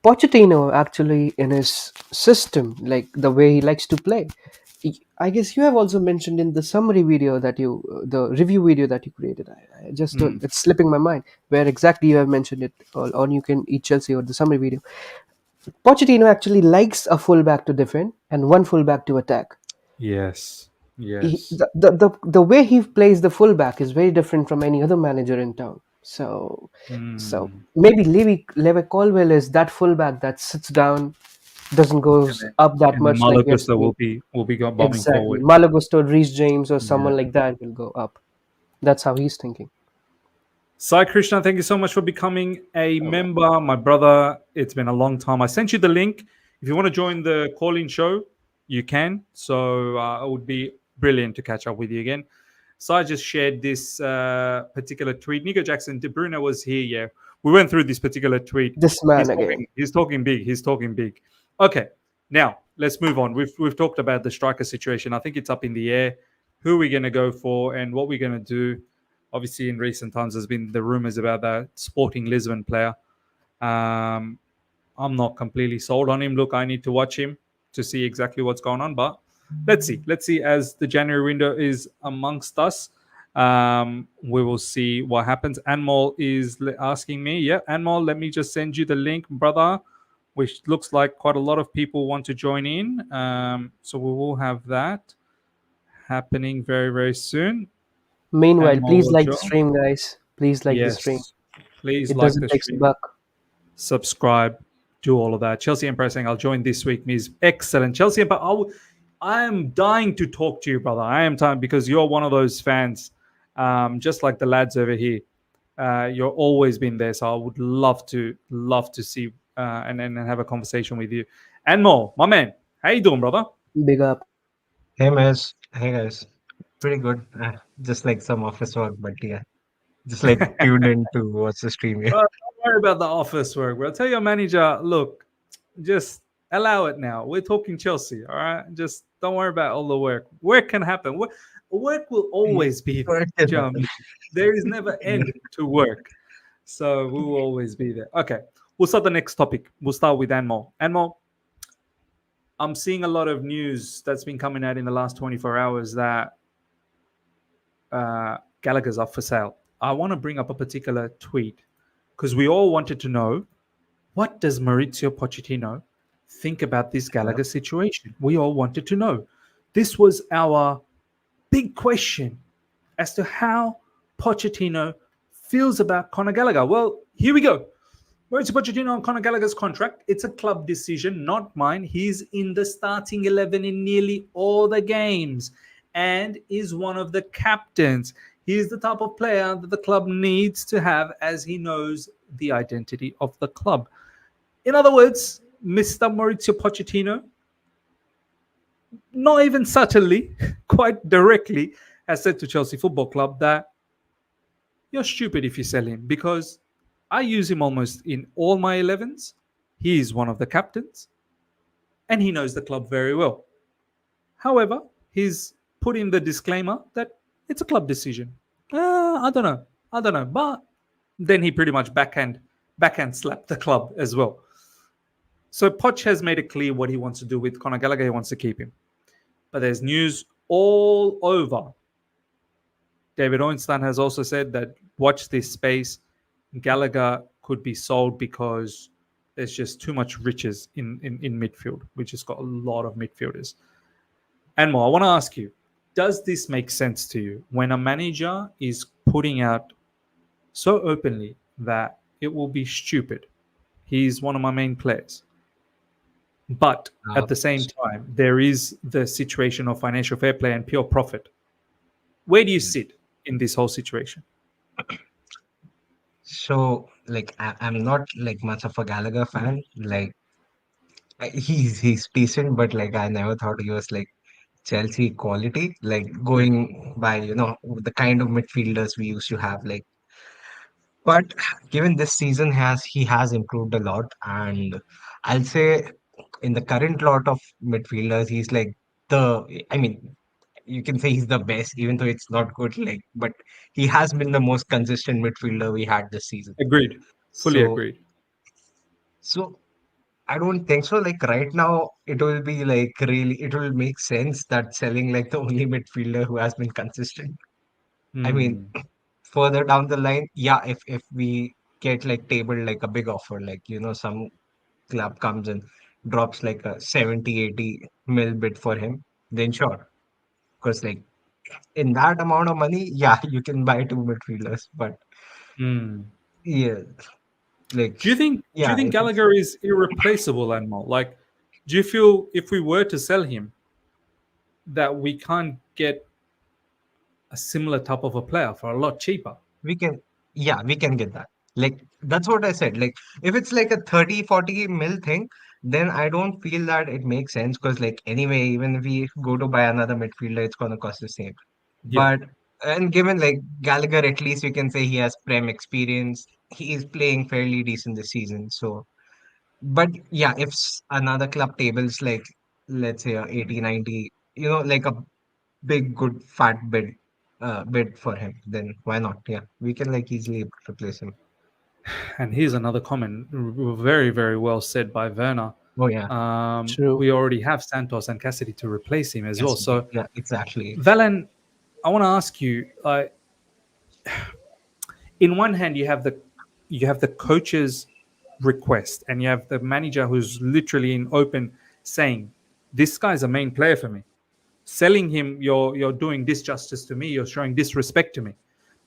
Pochettino actually in his system, like the way he likes to play. I guess you have also mentioned in the summary video that the review video that you created. I just don't, Mm. it's slipping my mind where exactly you have mentioned it, or you can eat Chelsea or the summary video. Pochettino actually likes a fullback to defend and one fullback to attack. Yes, He, yes. the way he plays the fullback is very different from any other manager in town. So Mm. maybe Levi Colwell is that fullback that sits down, doesn't And goes then up that and then much like we have Malagusta seen. will be bombing Exactly, forward. Malagusto, Reece James, or Yeah. someone like that will go up. That's how he's thinking. Sai Krishna, thank you so much for becoming a member, my brother. It's been a long time. I sent you the link. If you want to join the call-in show, you can. So it would be brilliant to catch up with you again. Sai just shared this particular tweet. Nico Jackson, De Bruyne was here. Yeah, we went through this particular tweet. This man again. He's talking big. He's talking big. Okay, now let's move on. We've talked about the striker situation. I think it's up in the air. Who we're going to go for and what we're going to do. Obviously, in recent times, there's been the rumors about that Sporting Lisbon player. Um, I'm not completely sold on him. Look, I need to watch him to see exactly what's going on. But let's see. Let's see as the January window is amongst us. We will see what happens. Anmol is asking me. Yeah, Anmol, let me just send you the link, brother, which looks like quite a lot of people want to join in. So we will have that happening very, very soon. Meanwhile, Anmol please will like the join. stream, guys. Please like the stream. Yes. Please It like doesn't the take a stream, buck. subscribe, do all of that. Chelsea Empire saying I'll join this week means excellent. Chelsea Empire, I am dying to talk to you, brother. I am dying because you're one of those fans, just like the lads over here. You're always been there, so I would love to see and have a conversation with you. And more, my man. How you doing, brother? Big up. Hey, Miss. Hey, guys. Pretty good. Just like some office work, but yeah, just like tuned in to watch the stream here. Bro, don't worry about the office work, bro. Tell your manager, look, just allow it now. We're talking Chelsea, all right? Just don't worry about all the work. Work can happen. Work will Yeah, always be there. work can Do you know what I happen. mean? There is never end to work. So we will always be there. Okay. We'll start the next topic. We'll start with Anmol. Anmol, I'm seeing a lot of news that's been coming out in the last 24 hours that Gallagher's up for sale. I want to bring up a particular tweet because we all wanted to know, what does Maurizio Pochettino think about this Gallagher situation? We all wanted to know. This was our big question as to how Pochettino feels about Conor Gallagher. Well, here we go. Mauricio Pochettino on Conor Gallagher's contract. It's a club decision, not mine. He's in the starting 11 in nearly all the games and is one of the captains. He's the type of player that the club needs to have, as he knows the identity of the club. In other words, Mr. Mauricio Pochettino, not even subtly, quite directly, has said to Chelsea Football Club that you're stupid if you sell him, because I use him almost in all my 11s. He is one of the captains and he knows the club very well. However, he's put in the disclaimer that it's a club decision. I don't know. But then he pretty much backhand slapped the club as well. So Poch has made it clear what he wants to do with Conor Gallagher. He wants to keep him. But there's news all over. David Ornstein has also said that watch this space. Gallagher could be sold because there's just too much riches in midfield. We just got a lot of midfielders. And more, I want to ask you, does this make sense to you when a manager is putting out so openly that it will be stupid? He's one of my main players. But at the same time, there is the situation of financial fair play and pure profit. Where do you sit in this whole situation? So, like, I'm not like much of a Gallagher fan. Like, he's decent, but like, I never thought he was like Chelsea quality. Like, going by the kind of midfielders we used to have. Like, but given this season he has improved a lot, and I'll say in the current lot of midfielders, he's like I mean, you can say he's the best, even though it's not good. Like, but he has been the most consistent midfielder we had this season. Agreed. Fully So, agreed. so I don't think so. Like right now, it will be like really, it will make sense that selling like the only midfielder who has been consistent. I mean, Hmm. further down the line, yeah, if we get like tabled like a big offer, like some club comes and drops like a 70-80 mil bid for him, then sure. Because like in that amount of money, yeah, you can buy two midfielders. But Hmm. yeah, like Do you yeah, think if it's Gallagher is irreplaceable, Animal? Like, do you feel if we were to sell him that we can't get a similar type of a player for a lot cheaper? we can, yeah, we can get that. Like that's what I said. Like if it's like a 30-40 mil thing, then I don't feel that it makes sense because like anyway, even if we go to buy another midfielder, it's gonna cost the same. Yeah. But and given like Gallagher, at least you can say he has prem experience. He is playing fairly decent this season. So, but yeah, if another club tables like let's say a 80-90, like a big good fat bid for him, then why not? Yeah, we can like easily replace him. And here's another comment, very, very well said by Werner. Oh yeah, True. We already have Santos and Cassidy to replace him as well. Cassidy. So, Yeah, exactly. Valen, I want to ask you. In one hand, you have the coach's request, and you have the manager who's literally in open saying, "This guy's a main player for me. Selling him, you're doing disjustice to me. You're showing disrespect to me."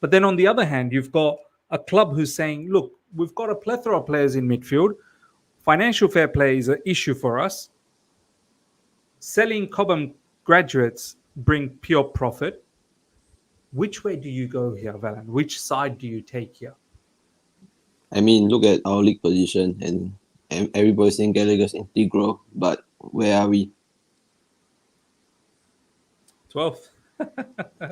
But then on the other hand, you've got a club who's saying, "Look, we've got a plethora of players in midfield. Financial fair play is an issue for us. Selling Cobham graduates bring pure profit." Which way do you go here, Valan? Which side do you take here? I mean, look at our league position, and everybody's saying Gallagher's integral, but where are we? 12th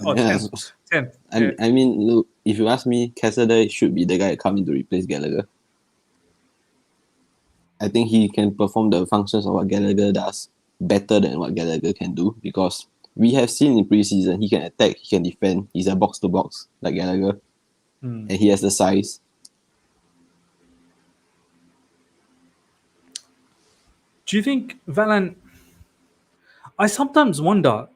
or Yeah, 10th. 10th. Yeah. I mean, look, if you ask me, Cassidy should be the guy coming to replace Gallagher. I think he can perform the functions of what Gallagher does better than what Gallagher can do because we have seen in preseason he can attack, he can defend. He's a box to box like Gallagher, and he has the size. Do you think, Valan, I sometimes wonder,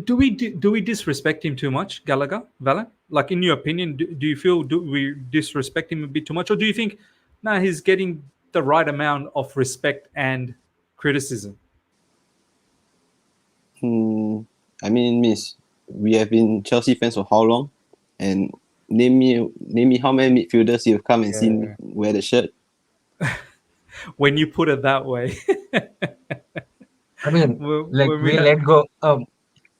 do we disrespect him too much, Gallagher, Vala? Like, in your opinion, do you feel, do we disrespect him a bit too much, or do you think, nah, he's getting the right amount of respect and criticism? I mean, Miss, we have been Chelsea fans for how long? And name me how many midfielders you've come and seen wear the shirt. When you put it that way, I mean, like when we we had, let go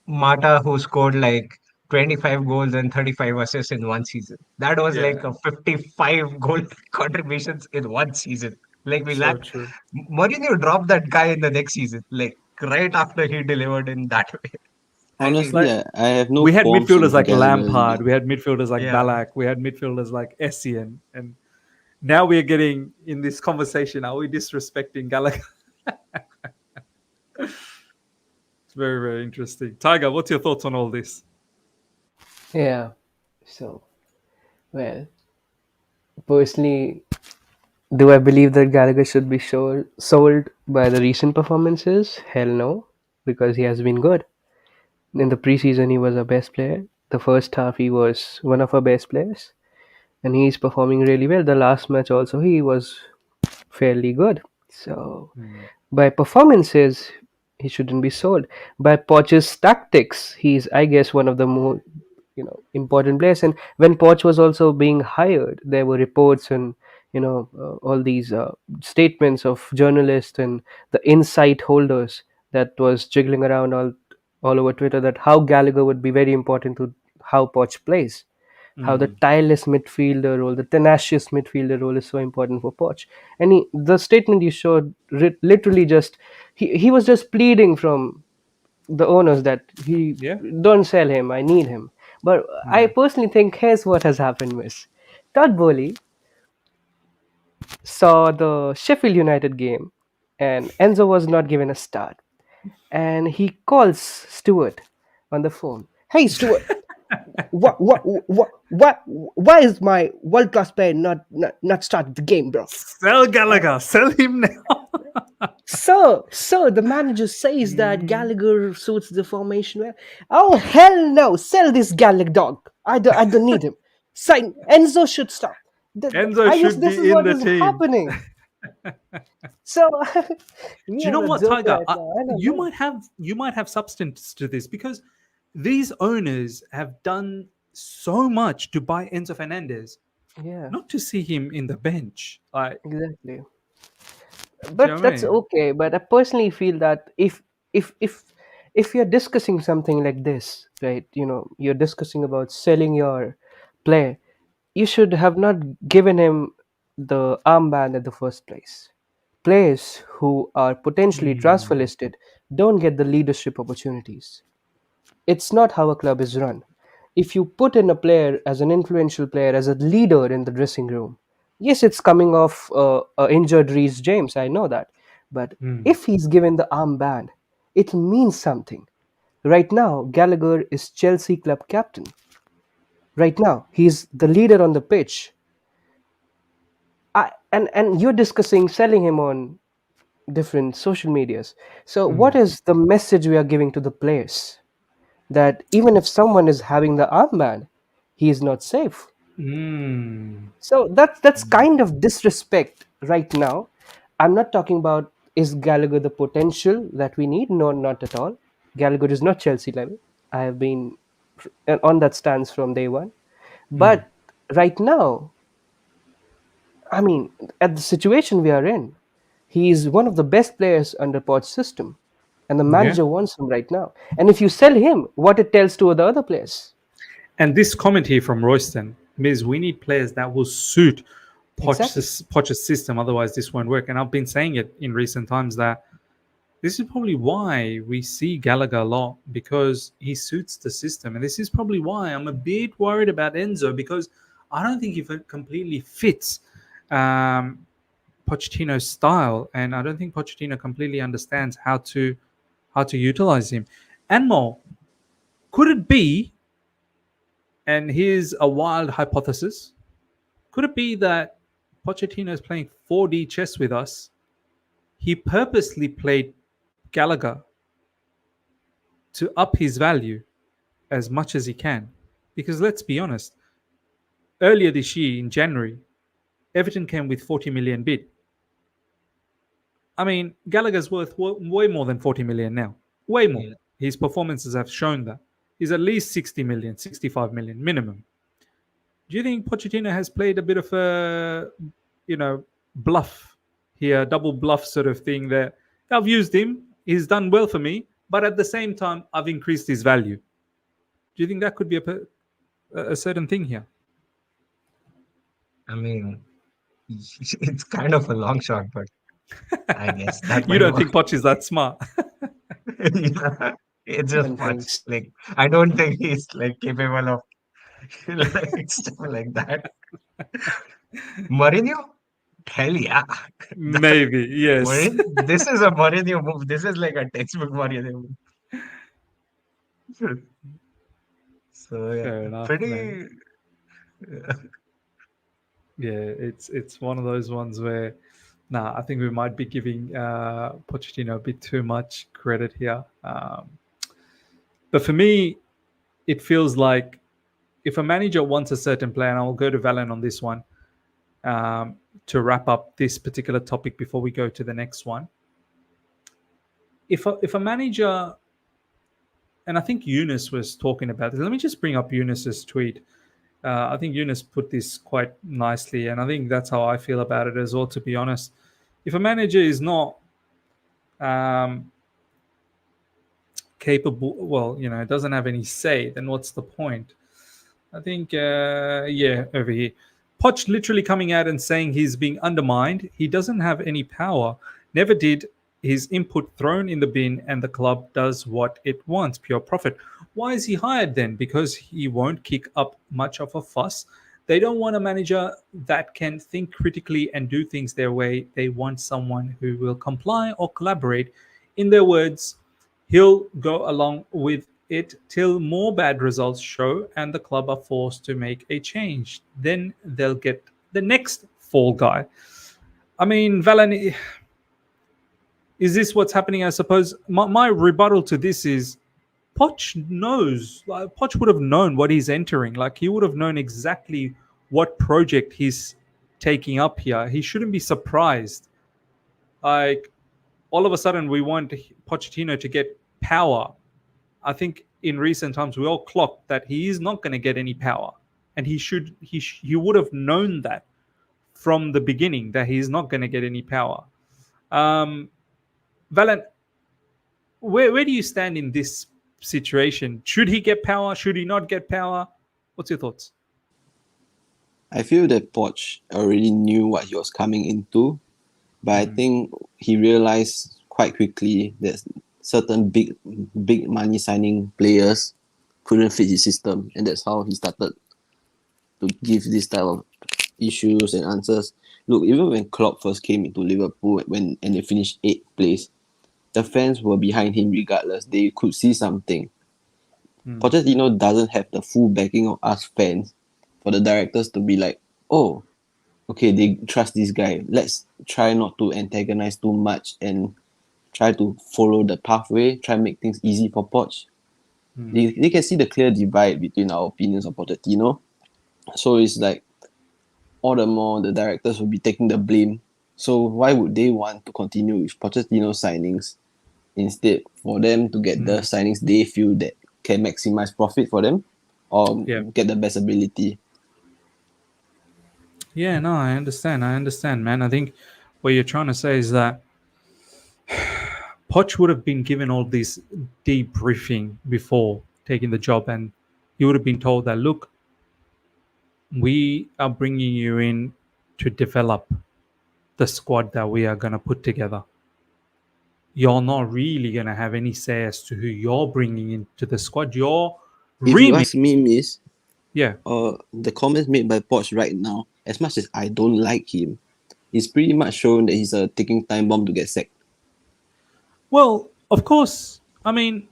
Mata, who scored like 25 goals and 35 assists in one season. That was like yeah, a 55 goal contributions in one season. Like we so lack true. Mourinho dropped that guy in the next season, like right after he delivered in that way. I mean, Honestly, Like, I have no we had qualms midfielders with like Gallagher. Lampard, we had midfielders like yeah. Ballack, we had midfielders like Essien, and now we're getting in this conversation. Are we disrespecting Gallagher? It's very, very interesting. Tiger, what's your thoughts on all this? Yeah. So, well, personally, do I believe that Gallagher should be sold by the recent performances? Hell no, because he has been good. In the preseason, he was our best player. The first half, he was one of our best players, and he's performing really well. The last match, also, he was fairly good. So, by performances, he shouldn't be sold. By Poch's tactics, he's, I guess, one of the more important players. And when Poch was also being hired, there were reports and all these statements of journalists and the insight holders that was jiggling around all over Twitter, that how Gallagher would be very important to how Poch plays, how the tireless midfielder role, the tenacious midfielder role is so important for Poch. And the statement you showed, literally just he was just pleading from the owners that he Yeah. don't sell him, I need him. But I personally think here's what has happened, Miss. Todd Bowley saw the Sheffield United game and Enzo was not given a start. And he calls Stewart on the phone. Hey Stewart, why is my world class player not starting the game, bro? Sell Gallagher. Sell him now. So the manager says that Gallagher suits the formation well. Oh hell no! Sell this Gallagher dog. I don't need him. Sign Enzo should start. Enzo I guess should this is be in what the is team. happening. So we Do you have know a what, joker Tiger? right now. I don't You know. might have substance to this, because these owners have done so much to buy Enzo Fernandez, Yeah, not to see him in the bench. Like, exactly. do you But know what I that's mean? okay. But I personally feel that if if if you're discussing something like this, right? You're discussing about selling your player, you should have not given him the armband at the first place. Players who are potentially transfer listed don't get the leadership opportunities. It's not how a club is run. If you put in a player as an influential player, as a leader in the dressing room, yes, it's coming off injured Reece James, I know that. But if he's given the armband, it means something. Right now, Gallagher is Chelsea club captain. Right now, he's the leader on the pitch. And you're discussing selling him on different social medias. So, what is the message we are giving to the players? That even if someone is having the armband, he is not safe. Mm. So that's kind of disrespect right now. I'm not talking about is Gallagher the potential that we need. No, not at all. Gallagher is not Chelsea level. I have been on that stance from day one. But right now, I mean, at the situation we are in, he is one of the best players under Poch's system, and the Yeah. manager wants him right now. And if you sell him, what it tells to the other players? And this comment here from Royston means we need players that will suit Exactly. Poch's system. Otherwise, this won't work. And I've been saying it in recent times that this is probably why we see Gallagher a lot, because he suits the system. And this is probably why I'm a bit worried about Enzo, because I don't think he completely fits Pochettino's style, and I don't think Pochettino completely understands how to utilize him. And more, could it be? And here's a wild hypothesis: could it be that Pochettino is playing 4D chess with us? He purposely played Gallagher to up his value as much as he can. Because let's be honest, earlier this year in January, Everton came with 40 million bid. I mean, Gallagher's worth way more than 40 million now. Way more. Yeah. His performances have shown that. He's at least 60 million, 65 million minimum. Do you think Pochettino has played a bit of a, bluff here, double bluff sort of thing that I've used him, he's done well for me, but at the same time, I've increased his value? Do you think that could be a certain thing here? I mean, it's kind of a long shot, but I guess that You might don't work. think Poch is that smart? Yeah, it's just Don't much. think so. Like, I don't think he's like capable of like stuff like that. Mourinho? Hell yeah. That Maybe, yes. This is a Mourinho move. This is like a textbook Mourinho move. So yeah, Fair enough, man. pretty. Yeah, it's one of those ones where, I think we might be giving Pochettino a bit too much credit here. But for me, it feels like if a manager wants a certain player, and I'll go to Valen on this one to wrap up this particular topic before we go to the next one. If a manager, and I think Eunice was talking about this. Let me just bring up Eunice's tweet. I think Eunice put this quite nicely, and I think that's how I feel about it as well, to be honest. If a manager is not capable, doesn't have any say, then what's the point? I think, over here. Poch literally coming out and saying he's being undermined. He doesn't have any power. Never did. His input thrown in the bin, and the club does what it wants. Pure profit. Why is he hired then? Because he won't kick up much of a fuss. They don't want a manager that can think critically and do things their way. They want someone who will comply or collaborate. In their words, he'll go along with it till more bad results show and the club are forced to make a change. Then they'll get the next fall guy. I mean, Valen, is this what's happening? I suppose my rebuttal to this is Poch knows. Like, Poch would have known what he's entering. Like, he would have known exactly what project he's taking up here. He shouldn't be surprised. Like, all of a sudden, we want Pochettino to get power. I think in recent times, we all clocked that he is not going to get any power. And he would have known that from the beginning, that he's not going to get any power. Valen, where do you stand in this situation? Should he get power? Should he not get power? What's your thoughts? I feel that Poch already knew what he was coming into, but I think he realized quite quickly that certain big money signing players couldn't fit his system, and that's how he started to give this type of issues and answers. Look, even when Klopp first came into Liverpool and they finished 8th place, the fans were behind him regardless. They could see something. Pochettino doesn't have the full backing of us fans for the directors to be like, oh, okay, they trust this guy. Let's try not to antagonize too much and try to follow the pathway, try and make things easy for Poch. They can see the clear divide between our opinions of Pochettino. So it's like, all the more the directors will be taking the blame. So why would they want to continue with Pochettino signings instead for them to get the signings they feel that can maximize profit for them or get the best ability? Yeah, no, I understand, man. I think what you're trying to say is that Poch would have been given all this debriefing before taking the job, and he would have been told that, look, we are bringing you in to develop the squad that we are going to put together. You're not really going to have any say as to who you're bringing into the squad. Your If you ask me, Miss, the comments made by Poch right now, as much as I don't like him, he's pretty much shown that he's a ticking time bomb to get sacked. Well, of course. I mean,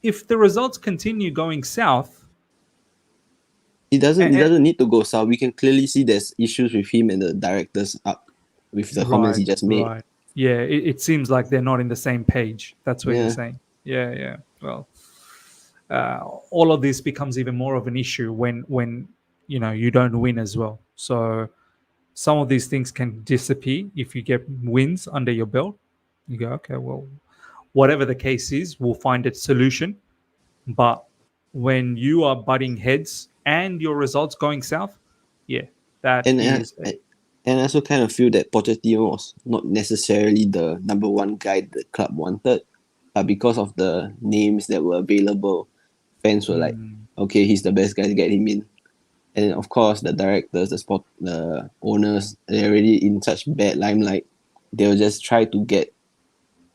if the results continue going south, He doesn't need to go south. We can clearly see there's issues with him and the directors up with the comments he just made. Right. Yeah, it seems like they're not in the same page. That's what you're saying. Yeah. Well, all of this becomes even more of an issue when you don't win as well. So some of these things can disappear if you get wins under your belt. You go, okay, well, whatever the case is, we'll find a solution. But when you are butting heads and your results going south, yeah, that And is and I also kind of feel that Pochettino was not necessarily the number one guy the club wanted, but because of the names that were available, fans were like, okay, he's the best guy to get him in. And then of course the directors, the owners, they're already in such bad limelight. They'll just try to get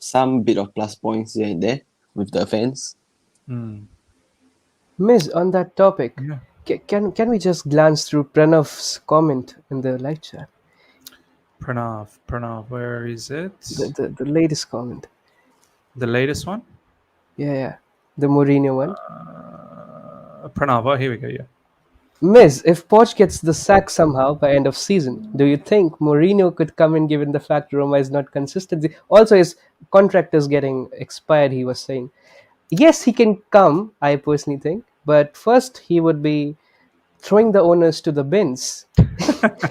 some bit of plus points here and there with the fans. Miss, on that topic, yeah. can we just glance through Pranav's comment in the live chat? Pranav, where is it? The latest comment. The latest one? Yeah. The Mourinho one. Pranav, oh, here we go, yeah. Miss, if Poch gets the sack somehow by end of season, do you think Mourinho could come in given the fact Roma is not consistent? Also, his contract is getting expired, he was saying. Yes, he can come, I personally think, but first he would be throwing the owners to the bins,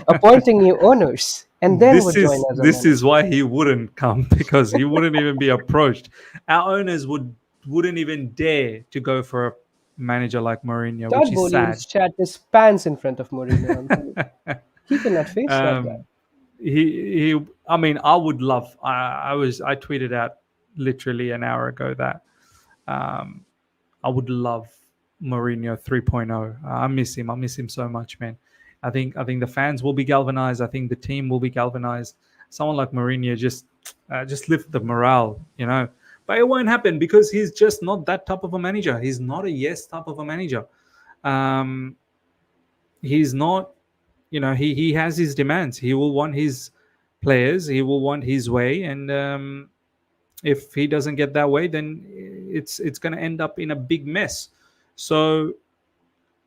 appointing new owners, and then This would join is as a this manager. is why he wouldn't come, because he wouldn't even be approached. Our owners wouldn't even dare to go for a manager like Mourinho, which Todd is Bowley will sad. shat his pants in front of Mourinho. I'm telling you. He cannot face that guy. He I mean, I would love. I tweeted out literally an hour ago that I would love Mourinho 3.0. I miss him. I miss him so much, man. I think the fans will be galvanized. I think the team will be galvanized. Someone like Mourinho just lift the morale, But it won't happen because he's just not that type of a manager. He's not a yes type of a manager. Um, he's not. He has his demands. He will want his players. He will want his way, and if he doesn't get that way, then it's going to end up in a big mess. So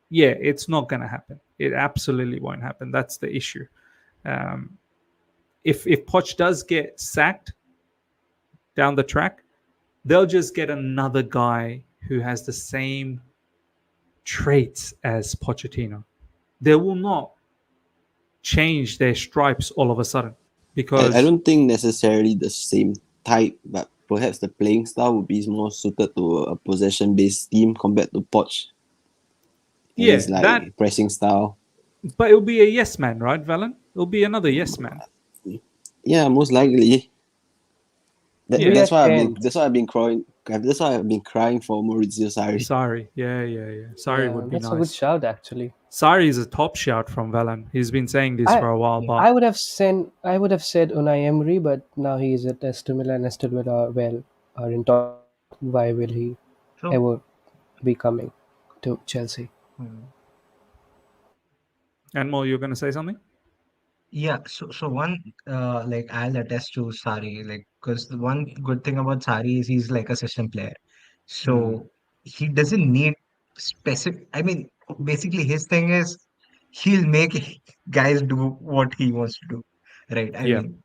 yeah, it's not going to happen. It absolutely won't happen. That's the issue. Um, if Poch does get sacked down the track, they'll just get another guy who has the same traits as Pochettino. They will not change their stripes all of a sudden I because don't think necessarily the same type, but perhaps the playing style would be more suited to a possession-based team compared to Poch. And yeah, his that. pressing style. But it'll be a yes man, right, Valen? It'll be another yes man. Yeah, most likely. Yeah. That's why I've been crying for Maurizio Sarri. Sarri, yeah. Sarri Yeah, would be that's a good nice. shout, actually. Sarri is a top shout from Valen. He's been saying this I for a while, but I would have said Unai Emery, but now he is at Aston Villa, and Aston Villa are in talk. Why will he So, ever be coming to Chelsea? hmm. Anmol, you're going to say something? Yeah, so one like I'll attest to Sari, like because the one good thing about Sari is he's like a system player. So he doesn't need specific, I mean, basically his thing is he'll make guys do what he wants to do. Right. I Yeah. mean,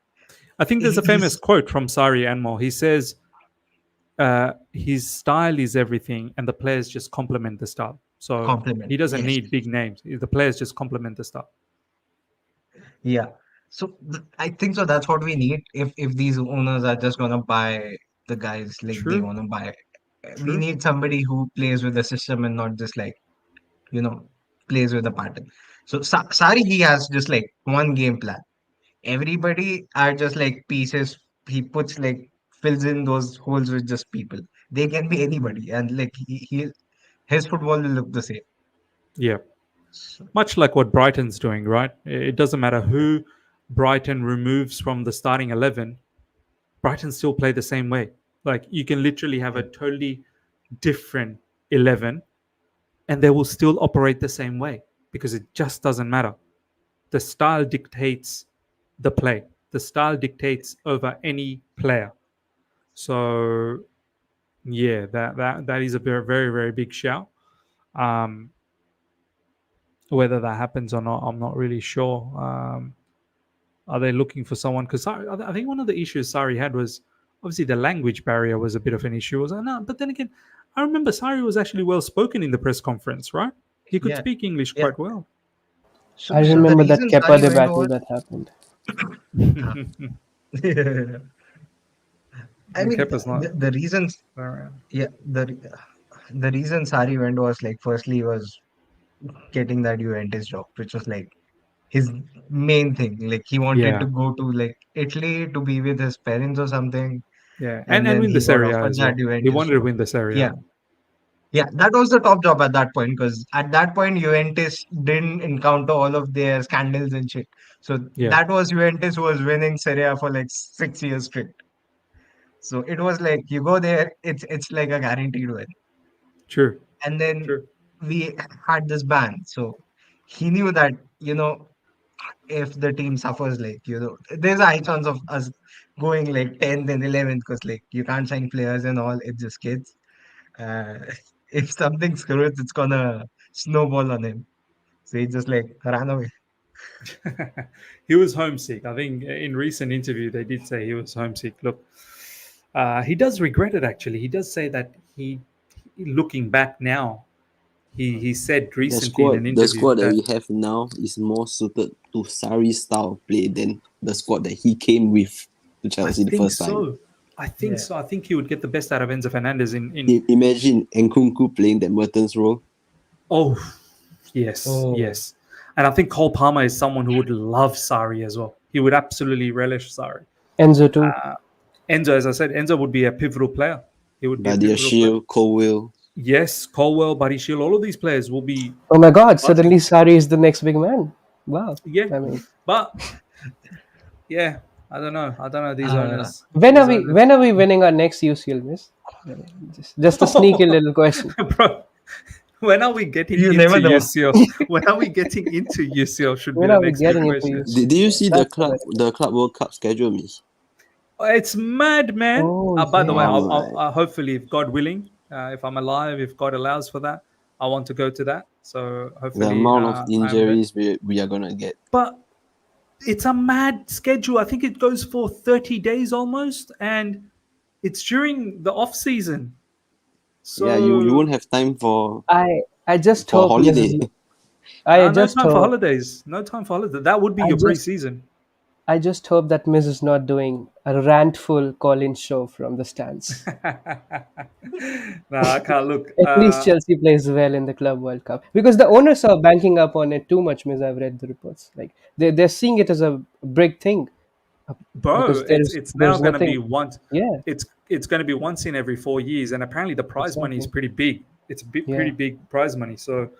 I think there's a famous he's quote from Sarri Anmol. He says, his style is everything, and the players just complement the style. So compliment. he doesn't Yes. need big names. The players just complement the style. Yeah. So I think so that's what we need if these owners are just gonna buy the guys like they True, wanna buy. We true. need somebody who plays with the system and not just like you know, plays with the pattern. So Sari, he has just like one game plan. Everybody are just like pieces. He puts like fills in those holes with just people. They can be anybody, and like his football will look the same. Yeah. So, Much like what Brighton's doing, right? It doesn't matter who Brighton removes from the starting 11, Brighton still play the same way. Like you can literally have a totally different 11 and they will still operate the same way because it just doesn't matter. The style dictates the play. The style dictates over any player. So yeah, that is a very very very big shout. Um, whether that happens or not, I'm not really sure. Are they looking for someone? Because I think one of the issues Sari had was obviously the language barrier was a bit of an issue. Was no, but then again, I remember Sarri was actually well spoken in the press conference, right? He could Yeah, speak English yeah. quite well. I So the remember that reason Kepa Sarri went debacle was, that happened. I mean, Kepa's not the reasons, around. yeah, the reason Sarri went was like, firstly, he was getting that Juventus job, which was like his main thing. Like he wanted Yeah, to go to like Italy to be with his parents or something, yeah, and and then win the he got Serie A offered as that well. He Juventus wanted to job. win the Serie Yeah, A. yeah, that was the top job at that point because at that point Juventus didn't encounter all of their scandals and shit. So Yeah, that was Juventus who was winning Serie A for like 6 years straight. So it was like you go there, it's like a guaranteed win. true, And then true. we had this ban, so he knew that if the team suffers, like there's a high chance of us going like 10th and 11th because like you can't sign players and all. It's just kids. Uh, if something screws, it's gonna snowball on him. So he just like ran away. He was homesick. I think in recent interview they did say he was homesick. Look, he does regret it. Actually, he does say that looking back now, he said recently in an The interview squad that that we have now is more suited to Sarri's style of play than the squad that he came with to I Chelsea the think first time. so. I think Yeah. so. I think he would get the best out of Enzo Fernandez in. Imagine Nkunku playing that Mertens role. Oh, yes, Oh, yes. And I think Cole Palmer is someone who would love Sarri as well. He would absolutely relish Sarri. Enzo too. Enzo, as I said, Enzo would be a pivotal player. He would be a Badia pivotal player. Shield, Colwill. Yes, Colwell, Barishil, all of these players will be Oh my God! buzzing. Suddenly Sari is the next big man. Wow. Yeah, I mean, but yeah, I don't know. I don't know these uh, owners. when are These we owners, when are we winning our next UCL, miss? Just a sneaky little question. bro. When are we getting you into never know. UCL? When are we getting into UCL? Should be When the are we next big getting into question. UCL? Did you see the That's the club better the question. Club World Cup schedule, miss? It's mad, man. Oh By the way, yeah. I'll hopefully, if God willing, if I'm alive, if God allows for that, I want to go to that. So The hopefully, amount of I'm there. injuries we are gonna get. But it's a mad schedule. I think it goes for 30 days almost, and it's during the off season. Yeah, you So won't have time for I just for hope Mrs. holiday. I no just time for hope holidays. No time for holidays. That would be I your just pre-season. I just hope that Miss is not doing a rantful call-in show from the stands. No, I can't look. At least Chelsea plays well in the Club World Cup because the owners are banking up on it too much. Miss, I've read the reports. Like they're seeing it as a big thing Bro, because it's now there's going to be nothing. once. Yeah, It's going to be once in every 4 years, and apparently the prize money is exactly. pretty big. It's a pretty Yeah. big prize money. So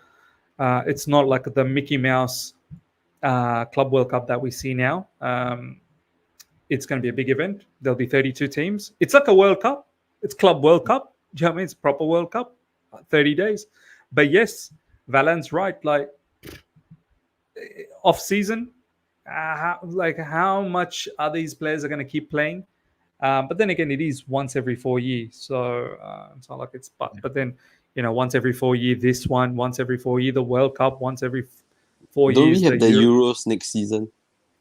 it's not like the Mickey Mouse Club World Cup that we see now. It's going to be a big event. There'll be 32 teams. It's like a World Cup. It's Club World Cup. Do you know what I mean? It's proper World Cup. 30 days. But yes, Valan's right. Like off season, how much are these players are going to keep playing? But then again, it is once every 4 years, so it's not like it's but then once every 4 years this one, once every 4 years the World Cup, once every 4 Don't we years have the Euros next season?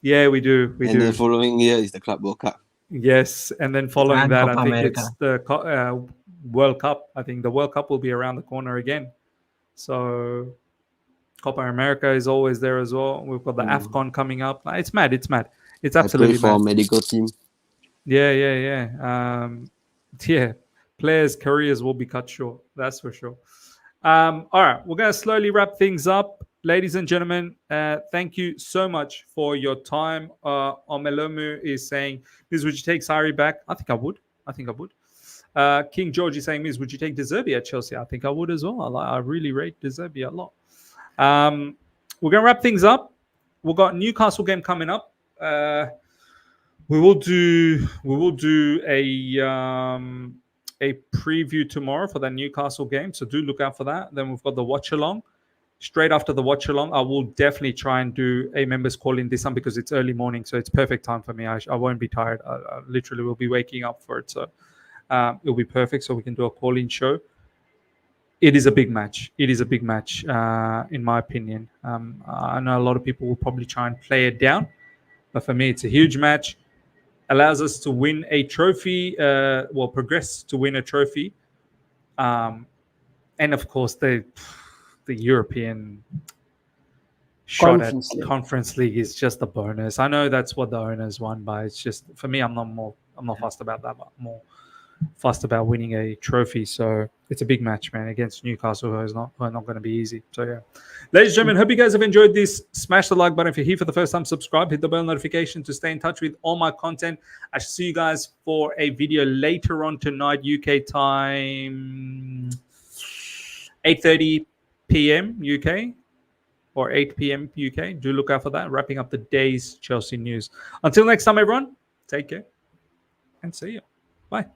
Yeah, we do. And the following year is the Club World Cup. Yes, and then following And that, Copa I think America. it's the World Cup. I think the World Cup will be around the corner again. So Copa America is always there as well. We've got the AFCON coming up. It's mad. It's mad. It's I play absolutely for a mad. medical team. Yeah. Players' careers will be cut short. That's for sure. All right, we're going to slowly wrap things up. Ladies and gentlemen, thank you so much for your time. Omelomu is saying, Miz, would you take Sarri back? I think I would. King George is saying, Miz, would you take De Zerbi at Chelsea? I think I would as well. I really rate De Zerbi a lot. We're going to wrap things up. We've got Newcastle game coming up. We will do a preview tomorrow for that Newcastle game, so do look out for that. Then we've got the watch along. Straight after the watch along, I will definitely try and do a members call in this time because it's early morning, so it's perfect time for me. I won't be tired. I literally will be waking up for it, so it'll be perfect. So we can do a call in show. It is a big match. In my opinion. I know a lot of people will probably try and play it down, but for me, it's a huge match. Allows us to win a trophy, progress to win a trophy And of course the European shot at Conference League. Conference League is just a bonus. I know that's what the owners won, but it's just, for me, I'm not fussed about that, but more fussed about winning a trophy. So it's a big match, man, against Newcastle, who are not going to be easy. So yeah, ladies and gentlemen, hope you guys have enjoyed this. Smash the like button if you're here for the first time. Subscribe, hit the bell notification to stay in touch with all my content. I shall see you guys for a video later on tonight, UK time, 8:30 p.m. UK. Or 8 p.m. UK. Do look out for that. Wrapping up the day's Chelsea news. Until next time, everyone, take care and see you. Bye.